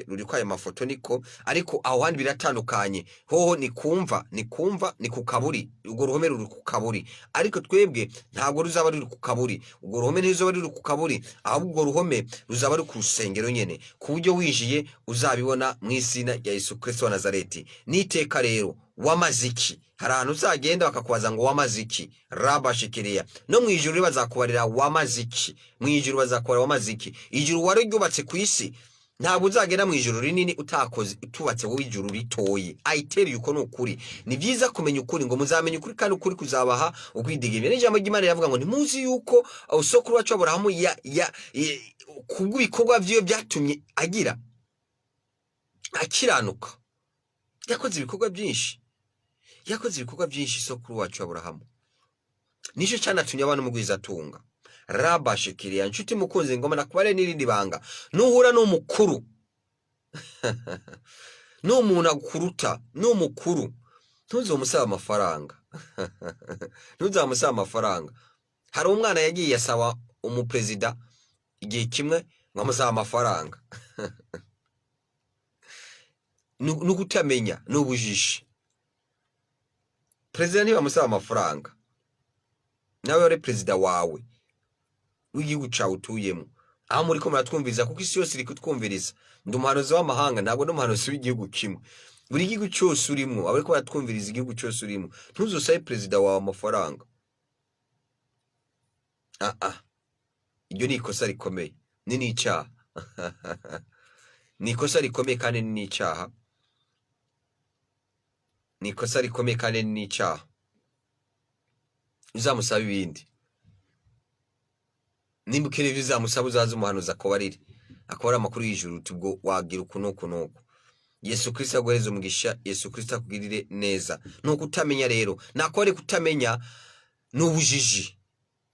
ruri kwa ayo mafoto niko, ariko aho handi biratandukanye. Hoho ni ku kaburi. Ugo ruhome ruri ku kaburi, ariko twebwe ntabwo ruzaba ruri ku kaburi. Ugo ruhome ntizoba ruri ku kaburi, ahubwo ugo ruhome ruzaba ruri ku rusengero nyene, ku buryo winjiye uzabibona mu izina rya Yesu Kristo wa Nazareti. Niteka rero wamaziki hari ahantu uzagenda bakakubaza ngo wamaziki rabashikereya no mu ijuru bazakubarira wamaziki. Mu ijuru bazakubarira wamaziki. Ijuru wari ryubatse ku isi ntabwo uzagera mu ijuru rinini utakoze utubatse wowe ijuru ritoye. Ayiteri yuko nukuri. Ni byiza kumenya ukuri ngo muzamenye ukuri kandi ukuri kuzabaha ukwidigimye. N'ijambo ry'Imana yavuga ngo ntimuzi yuko usokuru wacu Aburahamu kubw'ibikorwa vyiwe byatumye agira akiranuka. Yakoze ibikorwa byinshi. Yakoze ibikorwa byinshi sokuru wacu Aburahamu. Nico cyanatumye abantu mugwiza atunga. Rabashikiriya nshuti mukunzi ngoma nakubare n'irindi banga. Nuhura n'umukuru. N'umuntu akuruta, n'umukuru. Ntuzomusaba amafaranga. Ntuzamusaba amafaranga. Hari umwana yagiye yasaba umuprezida igihe kimwe ngamusaba amafaranga. Nugutamenya n'ubujiji. President ntibamusaba amafaranga. Nawe uri president wawe w'igihugu cyawe utuyemo, aho muri ko muratwumviriza kuko isi yose iri kutwumviriza. Ndi umuhanuzi w'amahanga, ntabwo ndi umuhanuzi w'igihugu kimwe. Buri gihugu cyose urimo, abariko baratwumviriza igihugu cyose urimo, ntuzosabe president wawe amafaranga. Iryo ni ikosa rikomeye, ni n'icyaha. Ni ikosa rikomeye kandi ni n'icyaha. Ni ikosa rikomeye kandi ni n'icyaha. Uzamusaba ibindi. Nimba ukene bizamusaba uzaze umuhanuzi akobarire. Akora amakuru y'ijuru tubwo wagira ukunuko. Yesu Kristo aguhereza umugisha, Yesu Kristo akugirire neza. Nuko utamenya rero, nakore kutamenya n'ubujiji.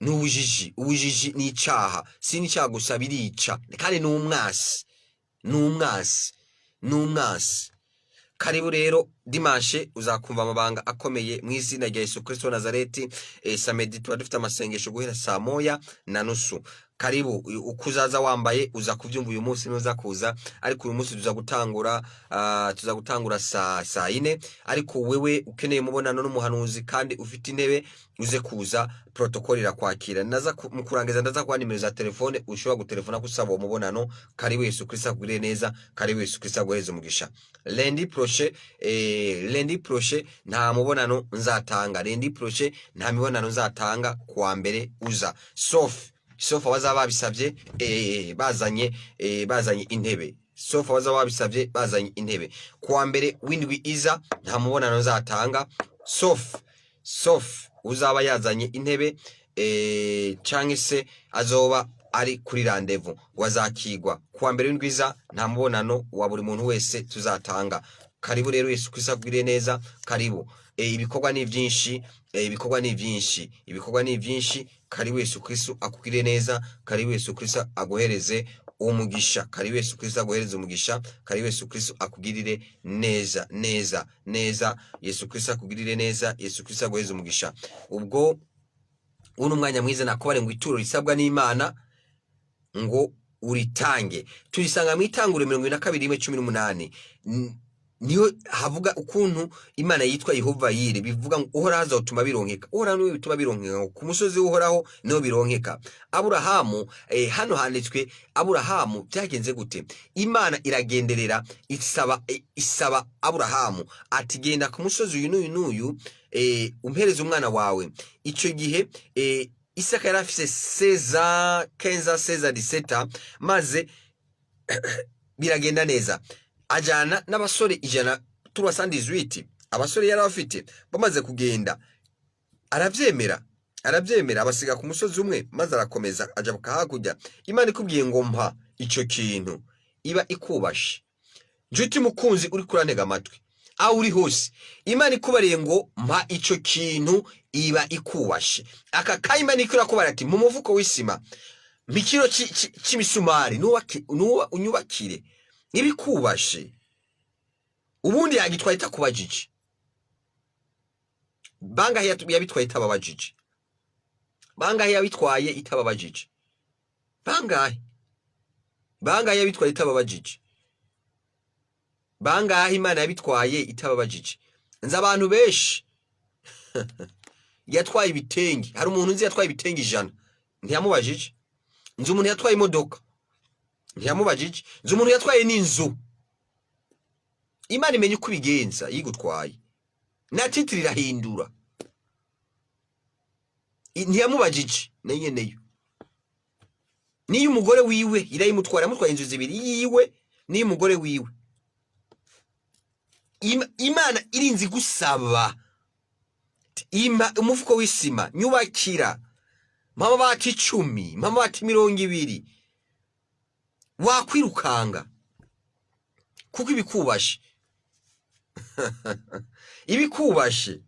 N'ubujiji, ubujiji ni icyaha. Si n'icyaha gusa birica, kandi n'umwasi. N'umwasi. Karibu rero dimanche uzakumva amabanga akomeye mu izina rya Yesu Kristo Nazareti. Samedi tuba dufite amasengesho guhera saa 1:30. Karibu ukuzaza wambaye uza kuvyumva uyu munsi nuza kuza, ariko uyu munsi tuza gutangura saa 4. Ariko wewe ukeneye mubonano n'umuhanuzi kandi ufite intebe uze kuza, protocol irakwakira. Naza mukurangiza ndaza kwa nimero za telefone ushobora gutelefona kusaba umubonano. Karibu Yesu Kristo agure neza, karibu Yesu Kristo aguhereze umugisha. Lundi prochain nta mubonano nzatanga. Lundi prochain nta mibonano nzatanga kwa mbere uza. Sofa waza babisabye bazanye intebe. Sofa waza babisabye bazanye intebe. Kwa mbere windwi iza nta mubonano nzatanga. Sofa uzaba yazanye intebe canke se azoba ari kuri rendezvous wazakigwa. Kwa mbere windwi iza nta mubonano wa buri muntu wese tuzatanga. Karibu rero Yesu Kristo akugire neza. Karibu. Ibikorwa ni byinshi. Karibu Yesu Kristo akugire neza. Karibu Yesu Kristo aguhereze umugisha. Karibu Yesu Kristo aguhereze umugisha. Karibu Yesu Kristo akugirire neza. Yesu Kristo akugirire neza. Yesu Kristo aguhereze umugisha. Ubwo uno mwanya mwiza nakobare ngo ituro risabwa n'Imana ngo uritange. Turisanga mu Itanguriro 22:18. Niyo havuga ukuntu Imana yitwa Yehova Yire. Bivuga ngo uhora haza utuma bironkeka. Uhora niwe bituma bironkeka. Ku musozi uhoraho niho bironkeka. Aburahamu hano handitswe Aburahamu byagenze gute? Imana iragenderera isaba Aburahamu ati genda ku musozi uyu n'uyu umpereze umwana wawe. Icyo gihe Isaka yari afise 16 maze biragenda neza. Ajana n'abasore 118. Abasore yari afite bamaze kugenda aravyemera abasiga ku musozi umwe maze arakomeza aja hakurya. Imana ikubwiye ngo mpa ico kintu iba ikubashe. Njuti mukunzi uri kurantega amatwi aho uri hose, Imana ikubariye ngo mpa ico kintu iba ikubashe. Aka kayimba nikura kubara ati mu muvuko w'isima mikiro cy'imisumari nuwa unyubakire ibikubashe. Ubundi yagitwaye itakubajije. Bangahe yabitwaye itababajije. Bangahe yabitwaye itababajije. Bangahe yabitwaye itababajije. Bangahe Imana yabitwaye itababajije. Nza abantu benshi yatwaye ibitenge. Hari umuntu nzi yatwaye ibitenge 100 ntiyamubajije. Nzi umuntu yatwaye imodoka ntiyamubajije. Nzi umuntu yatwaye n'inzu. Imana imenye uko bigenza yigutwaye. Na titiri irahindura. Ntiyamubajije neyo. Niyo umugore wiwe irayimutwara inzu 2 yiwe ni umugore wiwe. Imana irinzi gusaba, impa umufuko w'isima, nyubakira, mama bati 10, mama bati 20, wakwirukanga kuko ibikubashe. Ibikubashe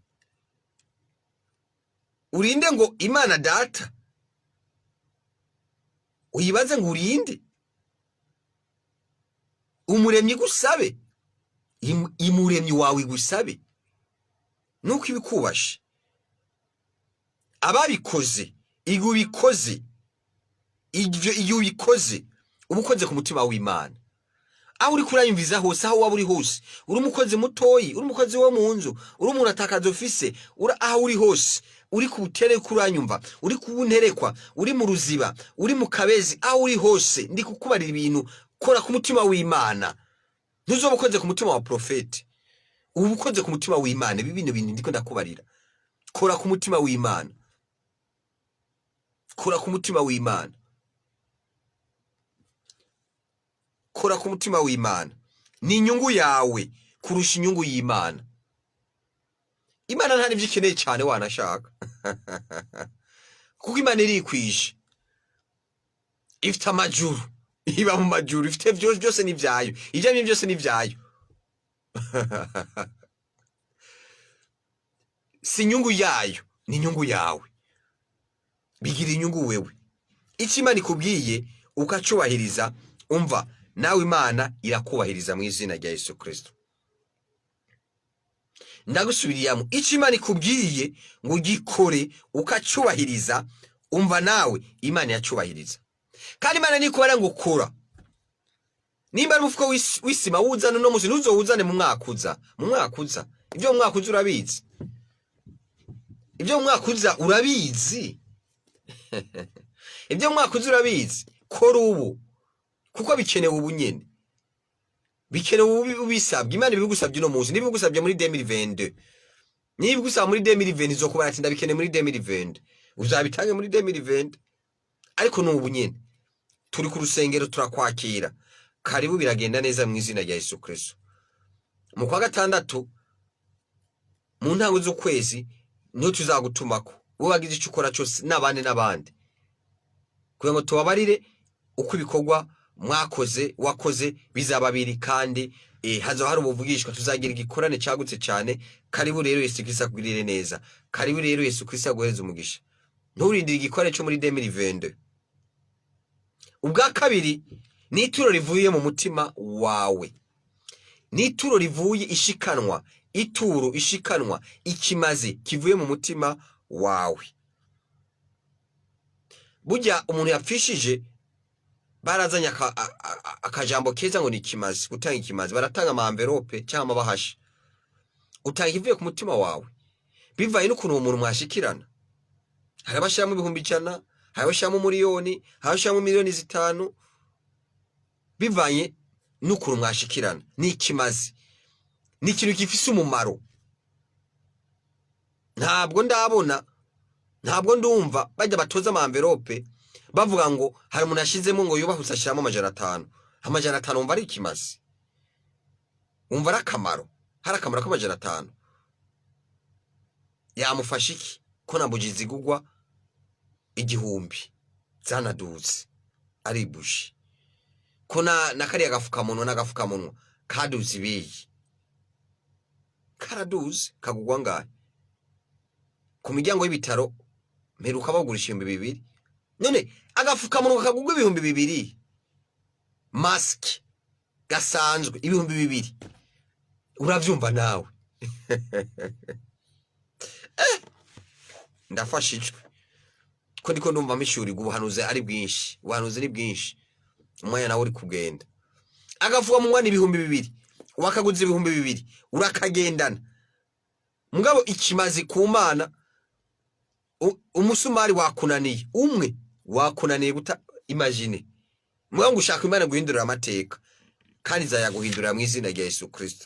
urinde ngo Imana data uyibaze ngo urinde umuremyi gusabe, imuremyi wawe gusabe, nuko ibikubashe. Ababikoze iyo ubikoze, iyo ubikoze ubukoze ku mutima w'Imana. Aho uri kurayumviza hose, aho waba uri hose, uri umukozi mutoyi, uri umukozi wo mu nzu, uri umuntu atakaza ofise, aho uri hose, uri ku butere kuranyumva, uri kubunterekwa, uri mu ruziba, uri mu kabezi, aho uri hose ndi kukubarira ibintu, kora ku mutima w'Imana. Ntuzoba ukoze ku mutima wa profeti, ubu ukoze ku mutima w'Imana. Ibi bintu ndiko ndakubarira, kora ku mutima w'Imana, kora ku mutima w'Imana, kora ku mutima w'Imana. Ni inyungu yawe kurusha inyungu y'Imana. Imana nta nivyo ikeneye cyane wanashaka kuko Imana irikwishe, ifite amajuru, iba mu majuru, ifite byose n'ivyayo, ivyamye byose n'ivyayo. Si inyungu yayo, ni inyungu yawe. Bigira inyungu wewe. Icyo Imana ikubwiye ukacubahiriza, umva nawe Imana irakubahiriza mu izina rya Yesu Kristo. Ndagusubiriyamo, icyo Imana ikubwiye ngo gikore ukacubahiriza, umva nawe Imana yacubahiriza. Kandi Imana nikubara ngo kora. Nimba umufuko w'isima wuzana no muzi, ntuzowuzane mu mwakuza. Mu mwakuza ibyo mu mwakuza urabizi, ibyo mu mwakuza urabizi. Ibyo mu mwakuza urabizi. Kora ubu kuko bikenewe ubu nyene, bikenewe ubu ubisabye. Imana ibigusabye no muzi, nibigusabye muri 2022, nibigusaba muri 2020 zokubara ati ndabikeneye muri 2020, uzabitange muri 2020. Ariko n'ubu nyene turi ku rusengero turakwakira, karibu biragenda neza mu izina rya Yesu Kristo. Mu kwa gatandatu mu ntango z'ukwezi niho tuzagutumako, wowe wagize icyo ukora cyose n'abandi kugira ngo tubabarire uko ibikorwa mwakoze wakoze bizababiri, kandi hazo hari ubuvugishwa, tuzagira igikorane cyagutse cyane. Karibu rero Yesu Kristo akugirire neza, karibu rero Yesu Kristo aguhereze umugisha. Nturindire igikorane cyo muri 2022. Ubwa kabiri ni ituro rivuye mu mutima wawe, ni ituro rivuye ishikanwa, ituro ishikanwa, ikimaze kivuye mu mutima wawe. Burya umuntu yapfishije barazanya akajambo keza ngo ni ikimazi, gutanga ikimazi. Baratanga ama envelope cyangwa bahasha, utanga ivuye ku mutima wawe bivaye n'ukuntu umuntu mwashikirana. Hari abashiramo 100,000, hari abashiramo miliyoni, hari abashiramo miliyoni 5, bivanye n'ukuntu mwashikirana. Ni ikimazi, ni ikintu gifise umumaro. Ntabwo ndumva bajya batoza ama envelope bavuga ngo hari umuntu yashizemo ngo yubahutse ashiramo 500. 500 umva ari ikimazi, umva ari akamaro, hari akamaro ka 500. Yamufasha iki ko nabugize igugwa 1000 zanaduze ari bushi, ko na kariya n'agafukamunwa kaduze ibiyi, karaduze kagugwa ngahe ku miryango y'ibitaro mperuka bagurisha 2,000. None agafukamunwa kagugwa 2,000, mask gasanzwe 2,000, uravyumva nawe? Ndafashijwe ko ndiko ndumva mishurirwa ubuhanuzi ari bwinshi, ubuhanuzi ni bwinshi, umwanya nawe uri kugenda. Agafukamunwa ni 2,000, wakaguze 2,000, urakagendana. Mugabo ikimazi ku Mana, umusumari wakunaniye, umwe wakunaniye guta, imagine mugabo ngo ushaka Imana guhindurira amateka, kandi zayaguhindurira mu izina rya Yesu Kristo.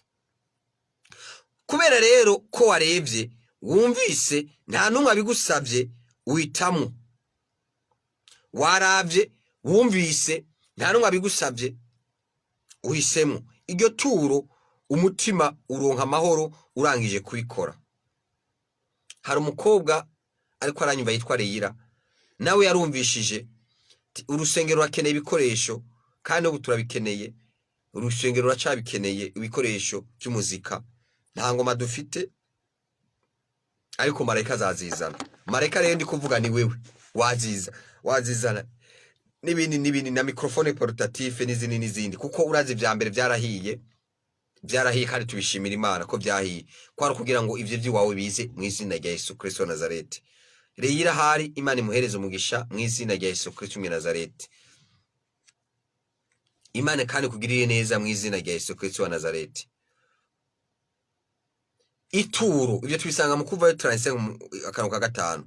Kubera rero ko warebye wumvise nta numwe abigusabye uhitamo, waravye wumvise nta numwe abigusabye uhisemo iryo turo, umutima uronka amahoro urangije kubikora. Hari umukobwa ariko aranyumva yitwa Reyira, nawe yarumvishije urusengero rakeneye ibikoresho, kandi ubu turabikeneye. Urusengero ruracabikeneye ibikoresho by'umuzika, nta ngoma dufite ariko marayika azazizana. Marayika rero ndi kuvuga ni wewe wazizana n'ibindi na microphone portative n'izindi, kuko urazi vya mbere byarahiye kandi tubishimira Imana ko byahiye, kwari kugira ngo ivyo by'iwawe bize mu izina rya Yesu Kristo wa Nazareti. Reyira hari Imana imuhereze umugisha mu izina rya Yesu Kristo wa Nazareti. Imana kandi kugirire neza mu izina rya Yesu Kristo wa Nazareti. Ituro ibyo tubisanga mu kuva 35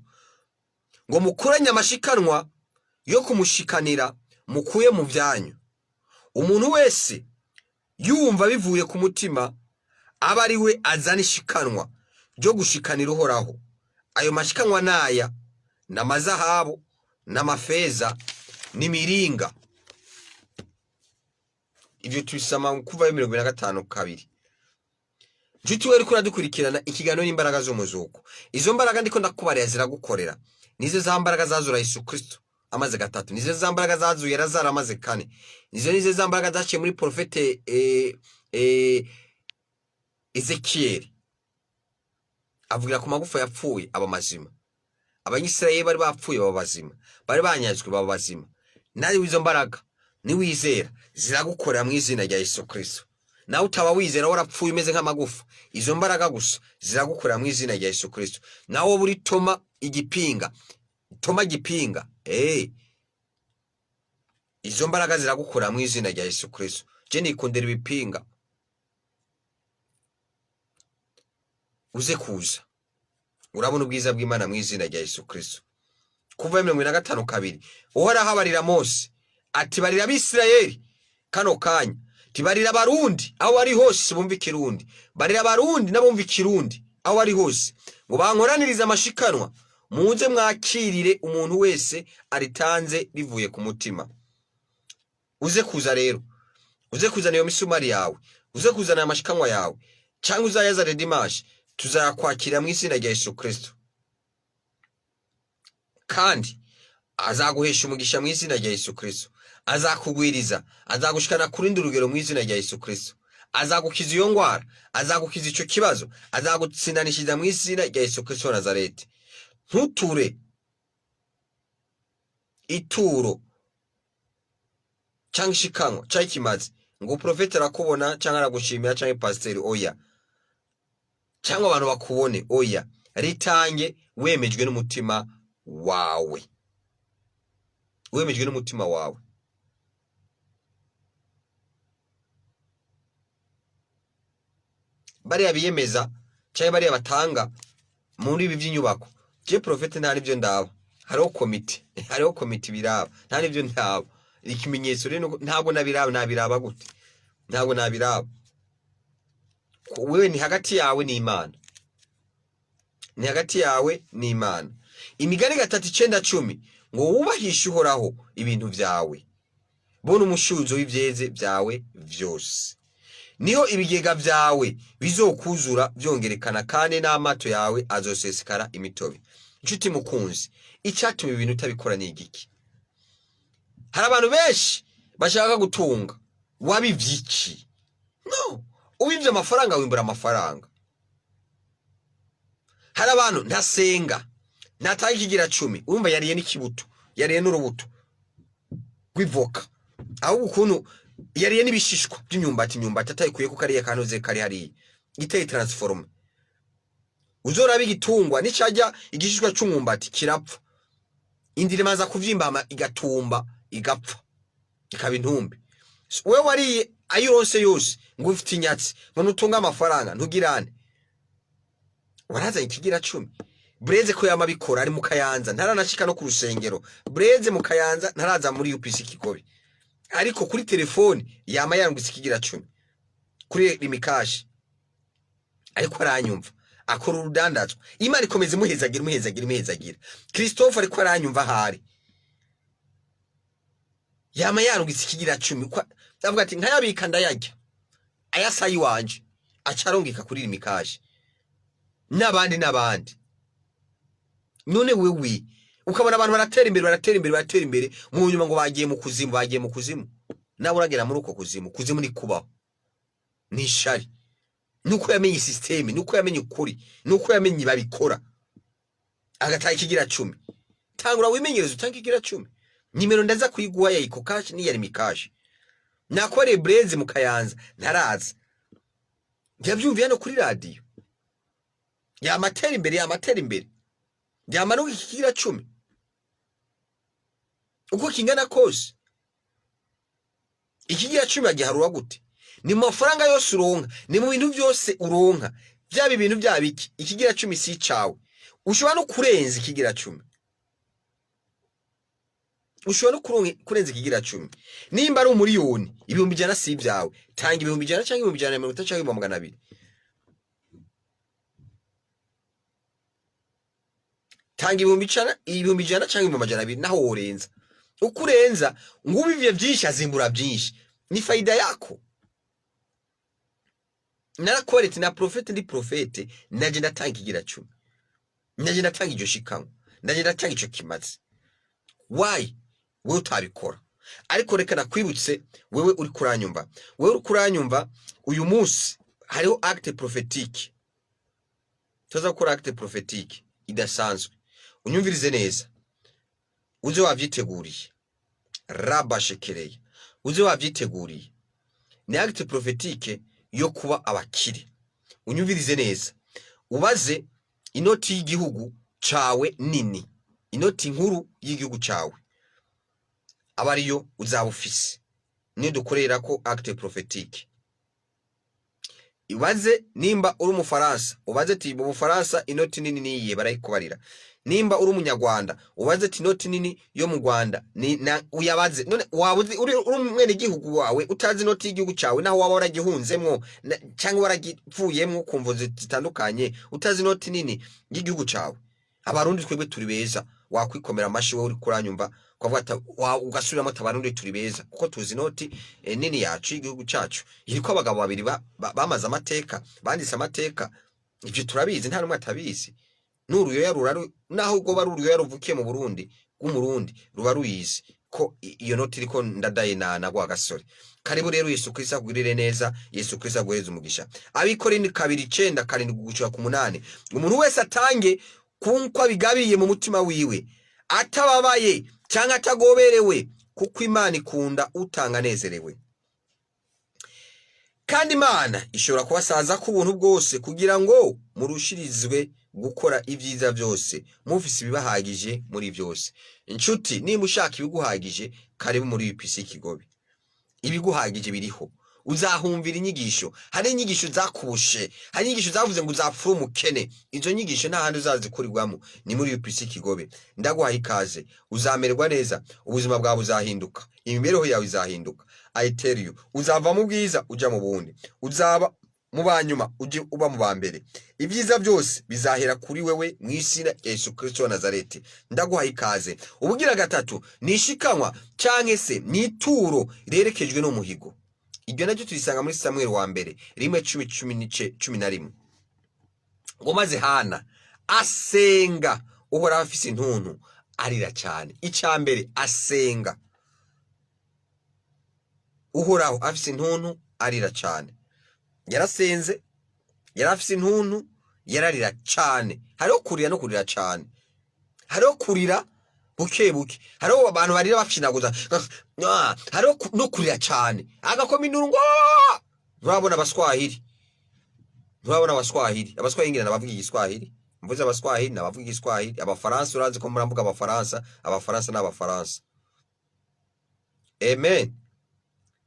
ngo mukuranye amashikanwa yo kumushikanira mukuye mu byanyu. Umuntu wese yumva bivuye ku mutima aba ari we azana ishikanwa ryo gushikanira Uhoraho. Ayo mashikanwa naya n'amazahabu n'amafeza n'imiringa. Ibyo tubisama kuva 25 Juti weri kura dukurikirana ikiganiro n'imbaraga z'umuzuko. Izo mbaraga ndiko ndakubarira ziragukorera. Nizo za mbaraga zazura Yesu Kristo amaze 3. Nizo za mbaraga zazuye Lazaro amaze 4. Nizo za mbaraga zaciye muri profete Ezekiel. Avugira ku magufa yapfuye aba mazima. Abanyisirayeli bari bapfuye baba bazima. Bari banyazwe baba bazima. Nawe izo mbaraga ni wizera ziragukorera mu izina rya Yesu Kristo. Nawe utaba wizera warapfuye umeze nk'amagufa, izo mbaraga gusa ziragukorera mu izina rya Yesu Kristo. Nawe buri Toma igipinga, izo mbaraga ziragukorera mu izina rya Yesu Kristo. Je nikundira ibipinga. Uze kuza urabona ubwiza bw'Imana mu izina rya Yesu Kristo. Kuva 25 Uhoraho abarira Mose ati barira Abisirayeli kano kanya, tibarira Abarundi aho ari hose bumva Ikirundi, barira Abarundi nabumva Ikirundi aho ari hose, ngo bankoraniriza amashikanwa muze mwakirire umuntu wese aritanze bivuye ku mutima. Uze kuza rero, uze kuzana iyo misumari yawe, uze kuzana amashikanwa yawe, cyangwa uzayazane Dimanche, tuzakwakira mu izina rya Yesu Kristo. Kandi azaguhesha umugisha mu izina rya Yesu Kristo. Azakugwiriza, azagushikana kurindi urugero mu izina rya Yesu Kristo. Azagukiza iyo ngwara, azagukiza icyo kibazo, azagutsindanishiza mu izina rya Yesu Kristo wa Nazareti. Ntuture ituro cyangwa ishikanwa cyangwa ikimazi ngo profete arakubona cyangwa aragushimira cyangwa pasiteri, oya, cyangwa abantu bakubone, oya. Ritange wemejwe n'umutima wawe, wemejwe n'umutima wawe. Bariya biyemeza cyangwa bariya batanga muri ibi by'inyubako, je profete nta nibyo ndaba, hariho komite biraba, nta nibyo ndaba. Ikimenyetso rero ntabwo nabiraba gute, ntabwo nabiraba. Wewe ni hagati yawe n'Imana, ni hagati yawe n'Imana. Imigani 3:9 ngo wubahishe Uhoraho ibintu byawe, bona umushuzo w'ibyeze byawe byose, niho ibigega byawe bizokuzura byongerekana, kandi n'amato yawe azosesekara imitobe. Inshuti mukunzi, icyatuma ibintu utabikora ni igiki? Hari abantu benshi bashaka gutunga, wabivyiki? No, ubivye amafaranga wimbura amafaranga. Hari abantu ntasenga, ntatanga ikigira 10, urumva yariye n'ikibuto, yariye n'urubuto rw'ivoka, ahubwo ukuntu yariye n'ibishishwa by'imyumbati, atayikuye ko kariye kanoze kari hari giteye transforme. Uzora bigitungwa nicajya igishishwa cy'umwumbati kirapfa, indirima za kuvyimba igatumba igapfa ikaba intumbi. Wewe wariye ayironse yose ngo ufite inyatsi ngo nutunga amafaranga ntugirane, waraza ikigira 10. Breze ko yamabikora ari mu Kayanza, ntaranashika no ku rusengero. Breze mu Kayanza ntaraza muri UPC Kigobe, ariko kuri telefone yama yarungitse ikigira 10 kuri limikashi, ariko aranyumva akora urudandazwa. Imana ikomeze muhezagira. Christophe ariko aranyumva hari yama yarungitse ikigira 10 avuga ati nkayabika ndayarya ayasayi wanje acarongika kuri mikaje n'abandi none wewe ukabona abantu baratera imbere mu nyuma ngo bagiye mu kuzimu nawe uragera muri uko kuzimu ni kubaho ni shari nuko yamenye system nuko yamenye ukuri nuko yamenye babikora agataye ikigira 10 tangura wimenyereza utanga ikigira 10 nimero ndaza kuyiguha yayiko cash ni yari mikaje nakore breze mu Kayanza ntaraza byabyumviye no kuri radio yamatera imbere byamanuka ikigira 10 uko kingana kose ikigira 10 agiharura gute ni mafaranga yose uronka ni mu bintu byose uronka byabi bintu byabiki ikigira 10 si cawe ushobora no kurenza ikigira 10 ushobora no kurenza ikigira 10 nimba ari umuriyoni ibihumbi jana si byawe tanga ibihumbi jana cyangwa ibihumbi jana 100 cyangwa 200 tanga ibihumbi jana cyangwa 200 naho worenza ukurenza ngubivye byinshi azimbura byinshi ni faida yako narakoreti na profete ndi profete naje ndatanga ikigira 10 naje ndatanga iryo shikamwe naje ndatanga ico kimazi why wewe utabikora ariko reka nakwibutse wewe uri kuranyumva uyu munsi hariho acte prophétique tuza gukora acte prophétique idasanzwe unyumvirize neza uze wavyiteguriye rabashekereye uze wavyiteguriye ni acte prophétique yo kuba abakire unyumvirize neza ubaze inoti y'igihugu cawe nini inoti nkuru y'igihugu cawe abariyo uzabufise ni dukorera ko acte prophétique ibaze nimba uri umufaransa ubaze ati mu Bufaransa inoti nini niye barayikubarira nimba uri umunyarwanda ubaze ati inoti nini yo mu Rwanda ni uyabaze none wabuzi uri umwene gihugu wawe utazi inoti y'igihugu cawe naho waba waragihunzemwo cyangwa waragipfuyemwo kumvo zitandukanye utazi inoti nini y'igihugu cawe abarundi twebwe turi beza wakwikomera amashi wowe uri kuranyumva kwavuga ugasubiramo tabarundi turi beza kuko tuzi inoti nini yacu y'igihugu cacu iriko abagabo babiri bamaze amateka banditse amateka ivyo turabizi nta numwe atabizi n'uruyoya ruraru naho ubwo baruruyoya ruvukiye mu Burundi bw'umurundi ruba ruyizi ko iyo noti iriko ndadaye na gwa gasore karibu rero Yesu Kristo agwirire neza Yesu Kristo agweza umugisha abikore ni 2:9 karindwi gucira ku 8 umuntu wese atange kunkwa bigabiye mu mutima wiwe atababaye cyangwa atagoberewe kuko Imana ikunda utanga nezerewe kandi Imana ishobora kubasaza ku buntu bwose kugira ngo murushirizwe gukora ibyiza byose mufise ibibahagije muri byose inshuti nimba ushaka ibiguhagije karibu muri UPC Kigobe ibiguhagije biriho uzahumvira inyigisho hari inyigisho zakubushe hari inyigisho zavuze ngo uzapfura umukene izo nyigisho nta handi uzazikurirwamo ni muri UPC Kigobe ndaguhaye ikaze uzamererwa neza ubuzima bwawe buzahinduka imibereho yawe izahinduka I tell you uzava mu bwiza uja mu bundi uzaba mu banyuma uje uba mu bambere ibyiza byose bizahera kuri wewe mwisina Yesu Kristo wa Nazareti ndaguhaye ikaze ubugira gatatu nishikanwa canke se nituro rerekejwe no muhigo ibyo nacyo turisanga muri Samuel wa mbere 1:10-11 ngo maze Hana asenga uhora afise intuntu arira cyane icambere asenga uhoraho afise intuntu arira cyane yarasenze yarafise intuntu yararira cyane hariho kurira no kurira cyane hariho kurira buke hariho abantu barira bafinaguza hariho no kurira cyane agakoma induru ngo urabona abaswahili ngira nabavuga igiswahili mvuze abaswahili nabavuga igiswahili abafaransa urazi ko muramvuga abafaransa n'abafaransa amen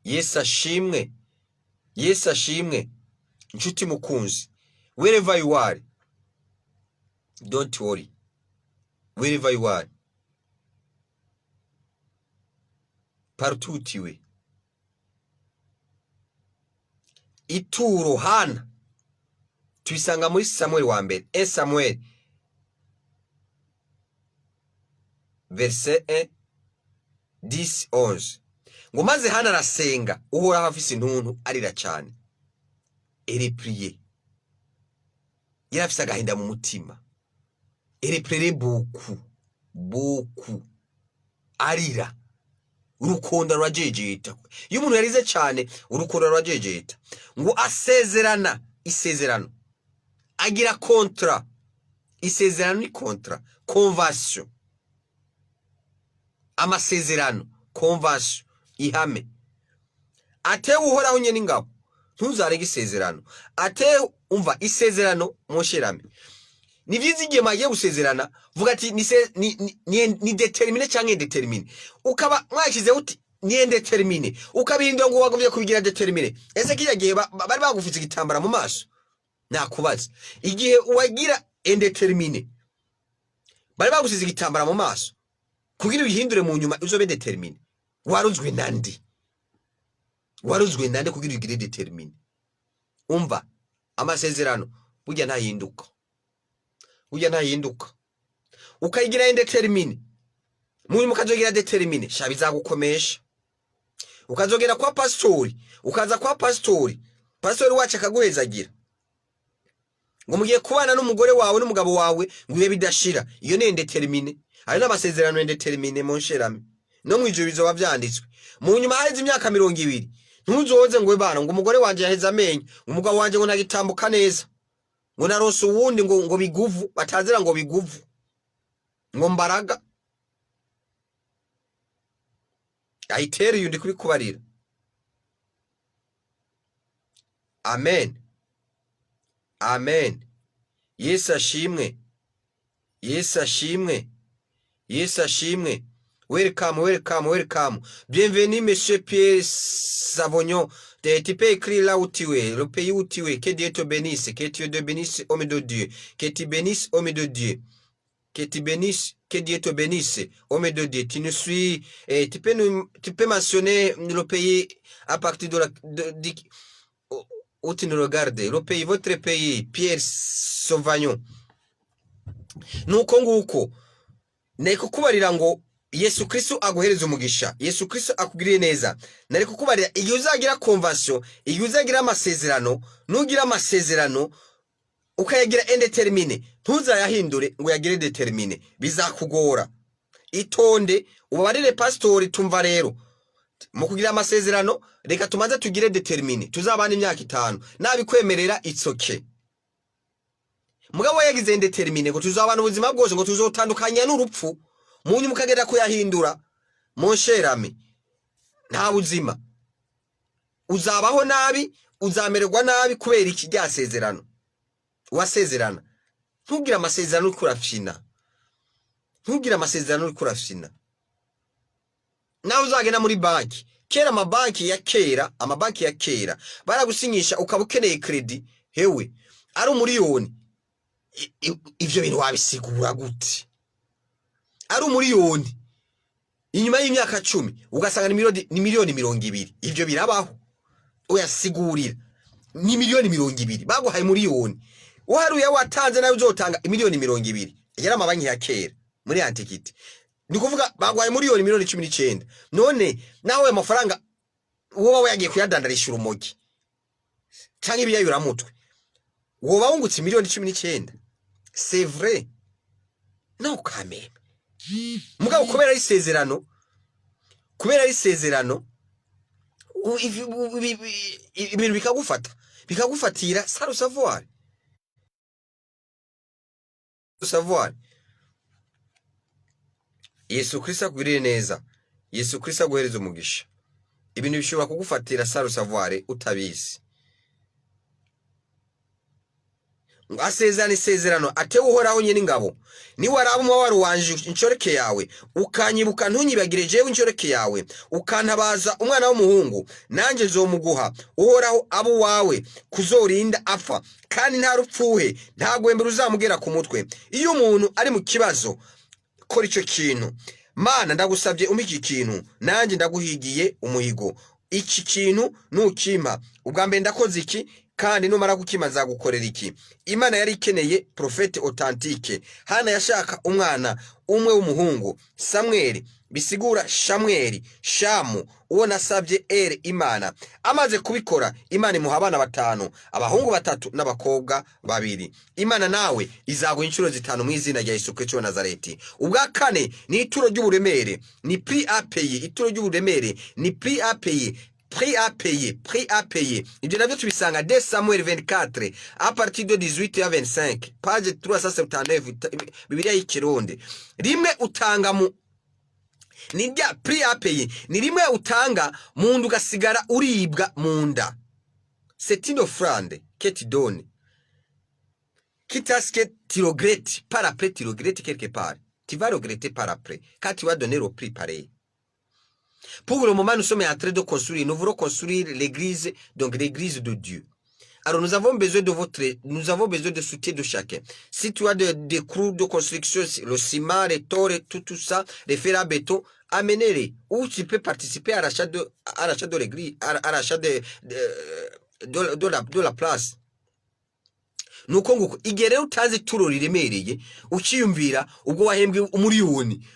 Yesu ashimwe inshuti mukunzi wherever you are don't worry wherever you are partout tu es ituro Hana tuisanga muri Samuel wa mbere 1 Samuel verset 1 10-11 ngo maze Hana arasenga Uhoraho afise intuntu arira cyane erepriye yarafise agahinda mu mutima ereprere buku arira urukundo rwajejeta iyo umuntu yarize cyane urukundo rwajejeta ngo asezerana isezerano agira kontra isezerano ni kontra convention amasezerano convention ihame ate Uhoraho nyene ingabo ntuzarege isezerano ate umva isezerano mosherame ni vyizigiye magiye gusezerana vuga ati ni determine canke indetermine ukaba mwashize uti ni indetermine ukabihindura ngo wagomvye kubigira determine ese kiya gihe bari bagufitse igitambara mu maso nakubaza igihe uwagira indetermine bari bagusize igitambara mu maso kugira ubihindure mu nyuma uzobe determine waruzwe nande kugira ugire determine umva amasezerano burya ntahinduka ukayigira indetermine mu nyuma ukazogira determine sha bizagukomesha ukazogera kwa pastori ukaza kwa pastori wacu akaguhezagira ngo mugiye kubana n'umugore wawe n'umugabo wawe ngo ibe bidashira iyo ni indetermine ari n'amasezerano indetermine monsherame no mwijuru bizoba vyanditswe mu nyuma haheze imyaka 200 ntuzoze ngo bana ngo umugore wanje yaheze amenye umugabo wanje ngo nagitambuka neza ngo narose uwundi ngo biguvu batazira ngo biguvu ngo mbaraga ayitere yundi kubikubarira amen Yesu ashimwe welcome bienvenue monsieur Pierre Savognon tu peux écrire là où tu es le pays où tu es que Dieu te bénisse que Dieu te bénisse homme de Dieu que tu bénisses homme de Dieu que tu bénisses que Dieu te bénisse homme de Dieu tu nous suis tu peux mentionner le pays à partir de où tu nous regardes le pays votre pays Pierre Savognon nuko nguko neko kubarira ngo Yesu Kristo aguhereza umugisha Yesu Kristo akugiriye neza nari kukubarira igihe uzagira convention igihe uzagira amasezerano nugira amasezerano ukayagira indetermine ntuzayahindure ngo yagire determine bizakugora itonde ubabarire pastori tumva rero mu kugira amasezerano reka tumaze tugire determine tuzabana imyaka 5 nabikwemerera itsoke mugabo yagize indetermine ngo tuzabana ubuzima bwose ngo tuzotandukanya n'urupfu munyu mukagera kuyahindura monsherame nta buzima uzabaho nabi uzamererwa nabi kubera iki ryasezerano wasezerana ntugira amasezerano kurafina nawe uzagena muri banki kera amabanki ya kera baragusinyisha ukaba ukeneye credit hewe ari umuriyoni ivyo bintu wabisigura gute ari umuriyoni inyuma y'imyaka 10 ugasanga ni miliyoni 200 ivyo birabaho uyasigurira ni miliyoni 200 baguhaye miliyoni uharuye watanze nawe uzotanga miliyoni 200 yari amabanki ya kera muri antikiti ni kuvuga baguhaye miliyoni 19 none nawe amafaranga wowe yagiye kuyadandarisha urumogi canke ibiyayura mutwe woba wungutse miliyoni 19 c'est vrai non quand même mugabo kubera isezerano ibintu bikagufatira sans savoir Yesu Kristo akugirire neza Yesu Kristo aguhereza umugisha ibintu bishobora kugufatira sans savoir utabizi asezerana isezerano ate Uhoraho nyene ingabo ni waraba umwaro wanje inshoreke yawe ukanyibuka ntunyibagire jewe inshoreke yawe ukantabaza umwana w'umuhungu nanje nzomuguha Uhoraho abo wawe kuzorinda apfa kandi nta rupfuhe nta gwembera uzamugera ku mutwe iyo umuntu ari mu kibazo kora ico kintu mana ndagusabye umiki kintu nanje ndaguhigiye umuhigo iki kintu nukimpa ubwa mbere ndakoze iki kandi numara kukimaza gukorera iki. Imana yari ikeneye profete authentique. Hana yashaka umwana umwe w'umuhungu, Samuel, bisigura Shamweli, Shamu, uwo nasabye Imana. Amaze kubikora, Imana imuha abana 5, abahungu 3 n'abakobwa 2. Imana nawe izaguha inshuro 5 mu izina rya Yesu Kristo wa Nazareti. Ubwa kane ni ituro ry'uburemere, ni prix à payer. Ituro ry'uburemere ni prix à payer. Prix à payer, prix à payer. Ibyo navyo tubisanga 2 Samuel 24 à partir de 18 à 25, page 379, Bibiliya y'ikirundi. Rimwe utanga mu ni rya prix à payer, ni rimwe utanga mundu gasigara uribwa munda. C'est une offrande que tu donnes, quitte à ce que tu regrettes par après, tu regrettes quelque part. Tu vas regretter par après, quand tu vas donner le prix pareil. Pour le moment, nous sommes en train de construire, nous voulons construire l'église, donc l'église de Dieu. Alors nous avons besoin de soutien de chacun. Si tu as des crews de construction, le ciment, les tôles, tout ça, les fers à béton, amenez-les. Ou tu peux participer à l'achat de l'église, à l'achat de la place. Nuko nguko igihe rero utanze ituro riremereye ukiyumvira ubwo wahembwe umuriyoni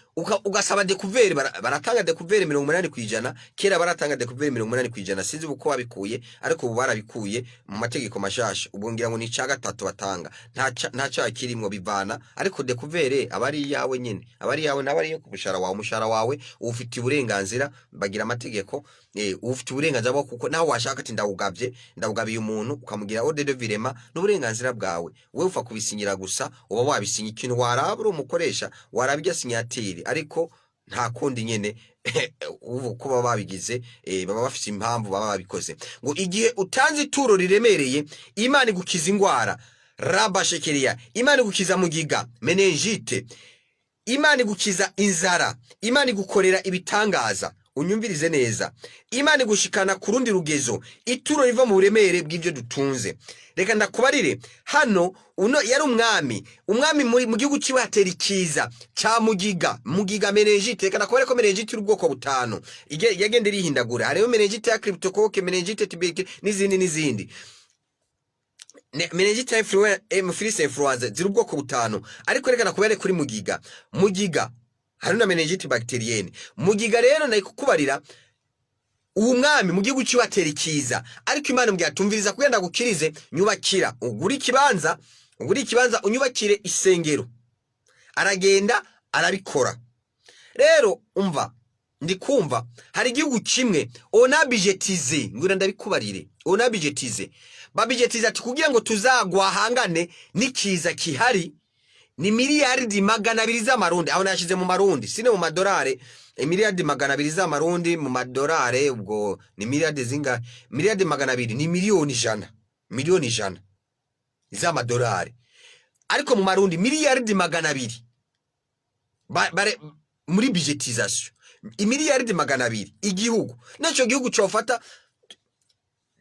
ugasaba dekuveri, baratanga dekuveri 80%, kera baratanga dekuveri 80%, sinzi uko wabikuye, ariko ubu barabikuye mu mategeko mashasha. Ubu ngira ngo ni ca gatatu batanga, nta cyaha kirimwo bivana, ariko dekuveri abari yawe nyene, abari yawe nabari yo kubushara wawe. Umushara wawe ufite uburenganzira, bagira amategeko, ufite uburenganzira bwo kuko naho washaka ati ndabugabiye umuntu ukamugira ordre de virement, n'uburenganzira bwawe. Wewe ufa kubisinyira gusa, uba wabisinya ikintu warabura umukoresha, warabijya signatire, ariko nta kundi nyene uko baba babigize, baba bafite impamvu baba babikoze. Ngo igihe utanze ituro riremereye, Imana igukiza ingwara, raba shekeria, Imana igukiza mugiga, meningite, Imana igukiza inzara, Imana igukorera ibitangaza. Unyumvirize neza, Imana igushikana ku rundi rugezo, ituro riva mu buremere bw'ibyo dutunze. Reka ndakubarire, hano uno yari umwami mu gihugu ciwe hatera ikiza ca mugiga meningite. Reka ndakubare ko meningite uri ubwoko 5, yagende rihindagura. Hariho meningite ya cryptocoque, meningite tuberculose n'izindi. Meningite influenza ziri ubwoko 5, ariko reka ndakubare kuri mugiga haruna meningite bacterienne. Mugiga rero nayikukubarira, uwo mwami mu gihugu ciwe atera ikiza, ariko Imana mbya tumviriza kugenda gukirize, nyubakira uguri kibanza unyubakire isengero. Aragenda arabikora. Rero umva, ndikumva hari igihugu kimwe onabijetize, ngura ndabikubarire, onabijetize babijetize ati kugira ngo tuzagwahangane n'ikiza kihari ni miliyaridi 200 z'amarundi. Aho nashize mu marundi, sine mu madolari. Miliyaridi 200 z'amarundi mu madolari, ubwo ni miliyaridi zinga, miliyaridi 200 ni miliyoni 100 z'amadolari, ariko mu marundi miliyaridi 200 bare muri budgetisation. Imiliyaridi 200 igihugu naco gihugu cofata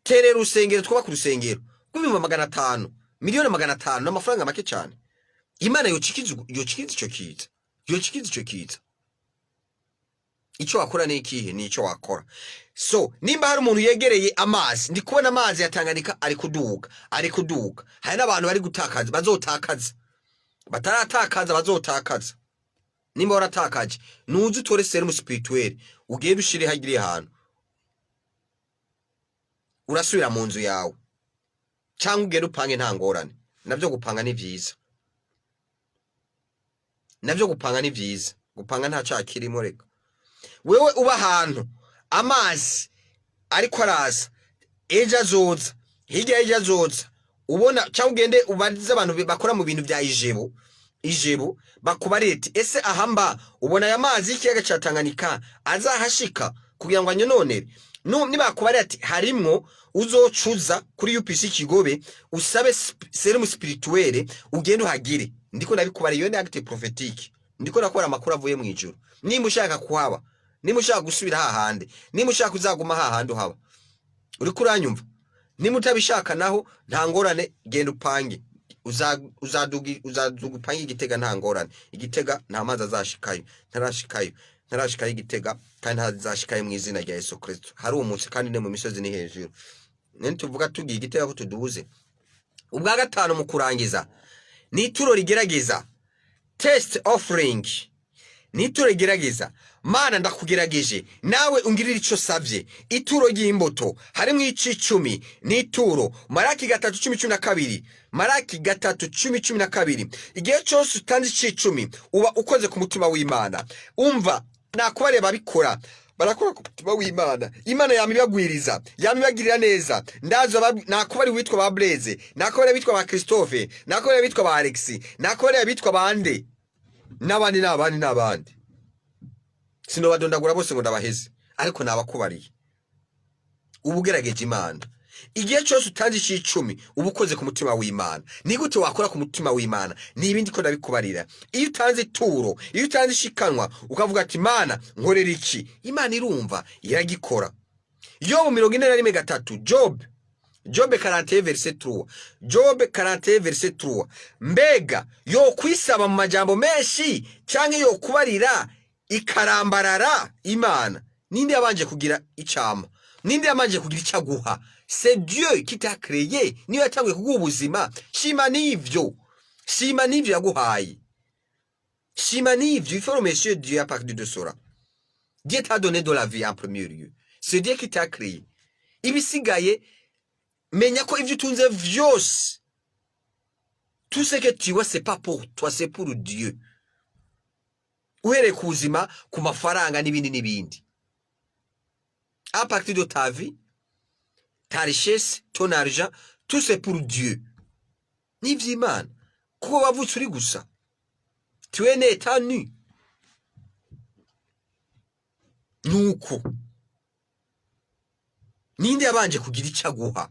tere rusengero, twaba ku rusengero kubimba 500 miliyoni 500 n'amafaranga make cyane. Imana yochikiza ico kiza. Ico wakora ni ikihe? Ni ico wakora. So nimba hari umuntu yegereye amazi, ndi kubona amazi ya Tanganyika ari kuduga, hari n'abantu bari gutakaza, bazotakaza, bataratakaza bazotakaza. Nimba waratakaje, nuzi utore serum spirituel, ugende ushire hagiriye ahantu, urasubira mu nzu yawe, cyangwa ugende upange nta ngorane. Navyo gupanga ni vyiza, gupanga nta cyaha kirimo. Reka wewe uba ahantu amazi ariko araza, ejo azoza, hirya ejo azoza, ubona cyangwa ugende ubarize abantu bakora mu bintu bya ijebo bakubarete, ese ahamba ubona aya mazi y'ikiyaga cya Tanganyika azahashika kugira ngo anyononere. Nibakubare ati harimwo, uzocuza kuri UPC Kigobe usabe serum spirituel, ugende uhagire. Ndiko nabikubare, iyo ni acte prophétique, ndiko nakora amakuru avuye mu ijuru. Nimba ushaka kuhaba, nimba ushaka gusubira hahande, nimba ushaka kuzaguma hahande uhaba, uri kuranyumva. Nimba utabishaka naho nta ngorane, genda upange, uzadupange Igitega nta ngorane. Igitega nta mazi azashikayo, ntarashikayo Igitega, kandi ntazashikayo mu izina rya Yesu Kristo. Hari umunsi kandi ne mu misozi ni hejuru. tuvuga tugiye igitego ko tuduze. Ubwa gatanu mu kurangiza ni ituro rigerageza, test offering. Ni ituro rigerageza, Mana ndakugerageje nawe ungirira ico savye. Ituro ry'imbuto harimo icicumi ni ituro. Malaki 3:12, Malaki 3:12. Igihe cyose utanze icicumi uba ukoze ku mutima w'Imana. Umva nakubare babikora barakora ku mutima w'Imana. Imana yamibagwiriza, yamibagirira neza. Ndazo nakubare witwa ba Blaise, nakubare bitwa ba Christophe, nakubare bitwa ba Alexis, nakubare bitwa bande n'abandi. Sino badondagura bose ngo ndabaheze, ariko nabakubariye. Ubugerageje Imana. Igihe cyose utanze icicumi ubukoze ku mutima w'Imana. Ni gute wakora ku mutima w'Imana? Ni ibindi ko ndabikubarira. Iyo utanze turo, iyo utanze ishikanwa ukavuga ati Mana nkorera iki, Imana irumva iragikora. Yobu 41:3, Job 41 verset 3. Job 41 verset 3. Mbega yo kwisaba mu majambo menshi canke yo kubarira ikarambarara Imana? Ninde yabanje kugira icama? Ninde yabanje kugira icaguha? C'est Dieu qui t'a créé. Niyo yatangwe kuguha ubuzima. Shima nivyo yaguhaye. Shima nivyo. Il faut remercier Dieu à partir de cela. Dieu t'a donné de la vie en premier lieu. C'est Dieu qui t'a créé. Ibisigaye menya ko ivyo utunze vyose, tout ce que tu vois c'est pas pour toi, c'est pour Dieu. Uhere kuzima ku mafaranga n'ibindi. À partir de ta vie, ta richesse, ton argent, tout c'est pour Dieu. Ni vy'Imana. Kuko wavutse uri gusa. Tu es né étant nu. Nuko. Ninde yabanje kugira icaguha?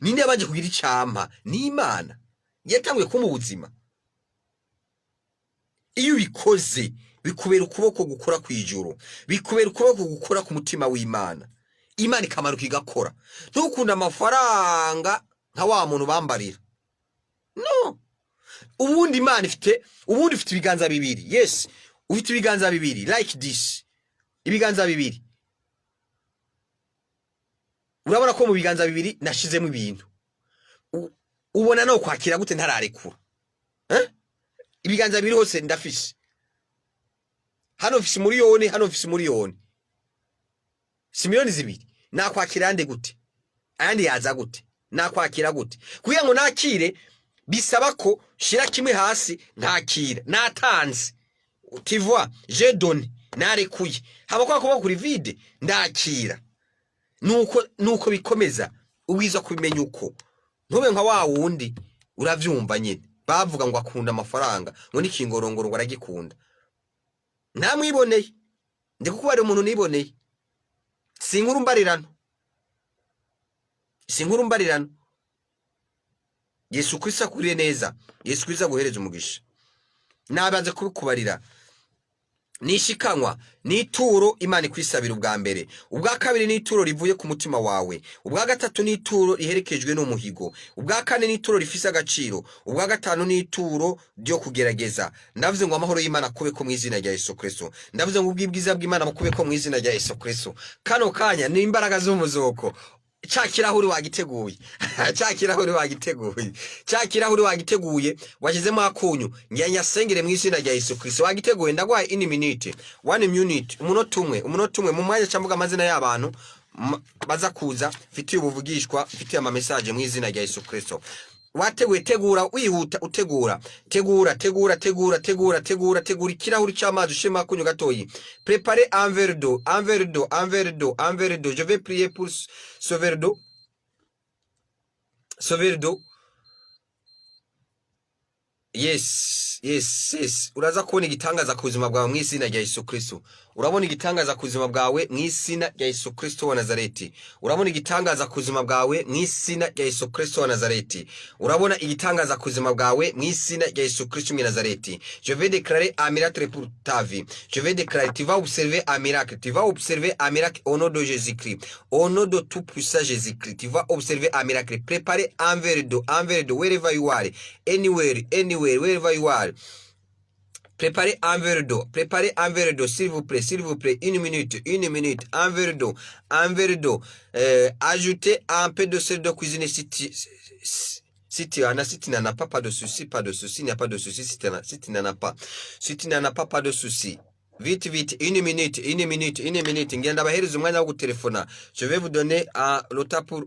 Ninde yabanje kugira icampa? Ni Imana. Yatangwe ko mu buzima. Iyo ubikoze bikubera ukuboko gukora kwijuru, bikubera ukuboko gukora ku mutima w'Imana. Imana ikamaruka igakora. Ntukunda amafaranga nka wa muntu bambarira. No. Ubundi Imana ifite ibiganza bibiri. Yes, ufite ibiganza bibiri like this. Ibiganza bibiri. Urabona ko mu biganza bibiri nashizemo ibintu. Ubona no kwakira gute ntararekura? Ibiganza bibiri hose ndafise. Hano ofisi miliyoni, hano ofisi miliyoni. Similiyoni zibiri. Nakwakira ande gute? Ayandi yaza gute? Nakwakira gute? Kugira ngo nakire bisaba ko shira kimwe hasi ntakira. Natanze. Tu vois, j'ai donné. Narekuye. Haba kwa kuba kuri vide ndakira. Nuko bikomeza ubwiza kubimenya uko. Ntube nka wa wundi uravyumva nyine. Bavuga ngo akunda amafaranga, ngo nikingorongoro ngo aragikunda. Namwiboneye. Ndikukubara umuntu niboneye. Sinkuru mbarirano. Yesu Kristo akuriye neza. Yesu Kristo aguhereza umugisha. Nabanze kubikubarira. Nishikanwa ni ituro Imana ikwisabira ubwa mbere. Ubwa kabiri ni ituro rivuye ku mutima wawe. Ubwa gatatu ni ituro riherekejwe n'umuhigo. Ubwa kane ni ituro rifise agaciro. Ubwa gatanu ni ituro ryo kugerageza. Ndavuze ngo amahoro y'Imana kube ko mu izina rya Yesu Kristo. Ndavuze ngo ubwibwiza bw'Imana bukube ko mu izina rya Yesu Kristo. Kano kanya ni imbaraga z'umuzoko. Chakirahuri wagiteguye washizemo akunyu nyanyasengere mu izina rya Yesu Kristo. Wagiteguye ndagwaye in minute 1 minute umunota umwe mu mwanya cyambuga amazina y'abantu baza kuza fitiye ubuvugishwa fitiye ama message mu izina rya Yesu Kristo. Wateguye tegura wihuta utegura ikirahuri cy'amazi ushema kunyu gatoyi. Préparez un verre d'eau. Je vais prier pour ce verre d'eau. Yes. Uraza kubona igitangaza ku buzima bwawe mu izina rya Yesu Kristo. Urabona igitangaza ku buzima bwawe mu izina rya Yesu Kristo wa Nazareti. Urabona igitangaza ku buzima bwawe mu izina rya Yesu Kristo wa Nazareti. Urabona igitangaza ku buzima bwawe mu izina rya Yesu Kristo wa Nazareti. Je vais déclarer un miracle pour ta vie. Je vais déclarer, tu vas observer un miracle. Tu vas observer un miracle au nom de Jésus-Christ. Au nom de tout puissant Jésus-Christ. Tu vas observer un miracle. Préparez un verre d'eau, wherever you are. Anywhere, wherever you are. Préparez un verre d'eau. Préparez un verre d'eau, s'il vous plaît, s'il vous plaît. Une minute, un verre d'eau, un verre d'eau. Ajoutez un peu de sel de cuisine si tu en as, si tu n'en as pas, pas de souci, pas de souci, il n'y a pas de souci si tu n'en as pas. Si tu n'en as pas, pas de souci. Vite, vite, une minute. Ngenda bahereza umwanya wo gutelefona. Je vais vous donner le temps pour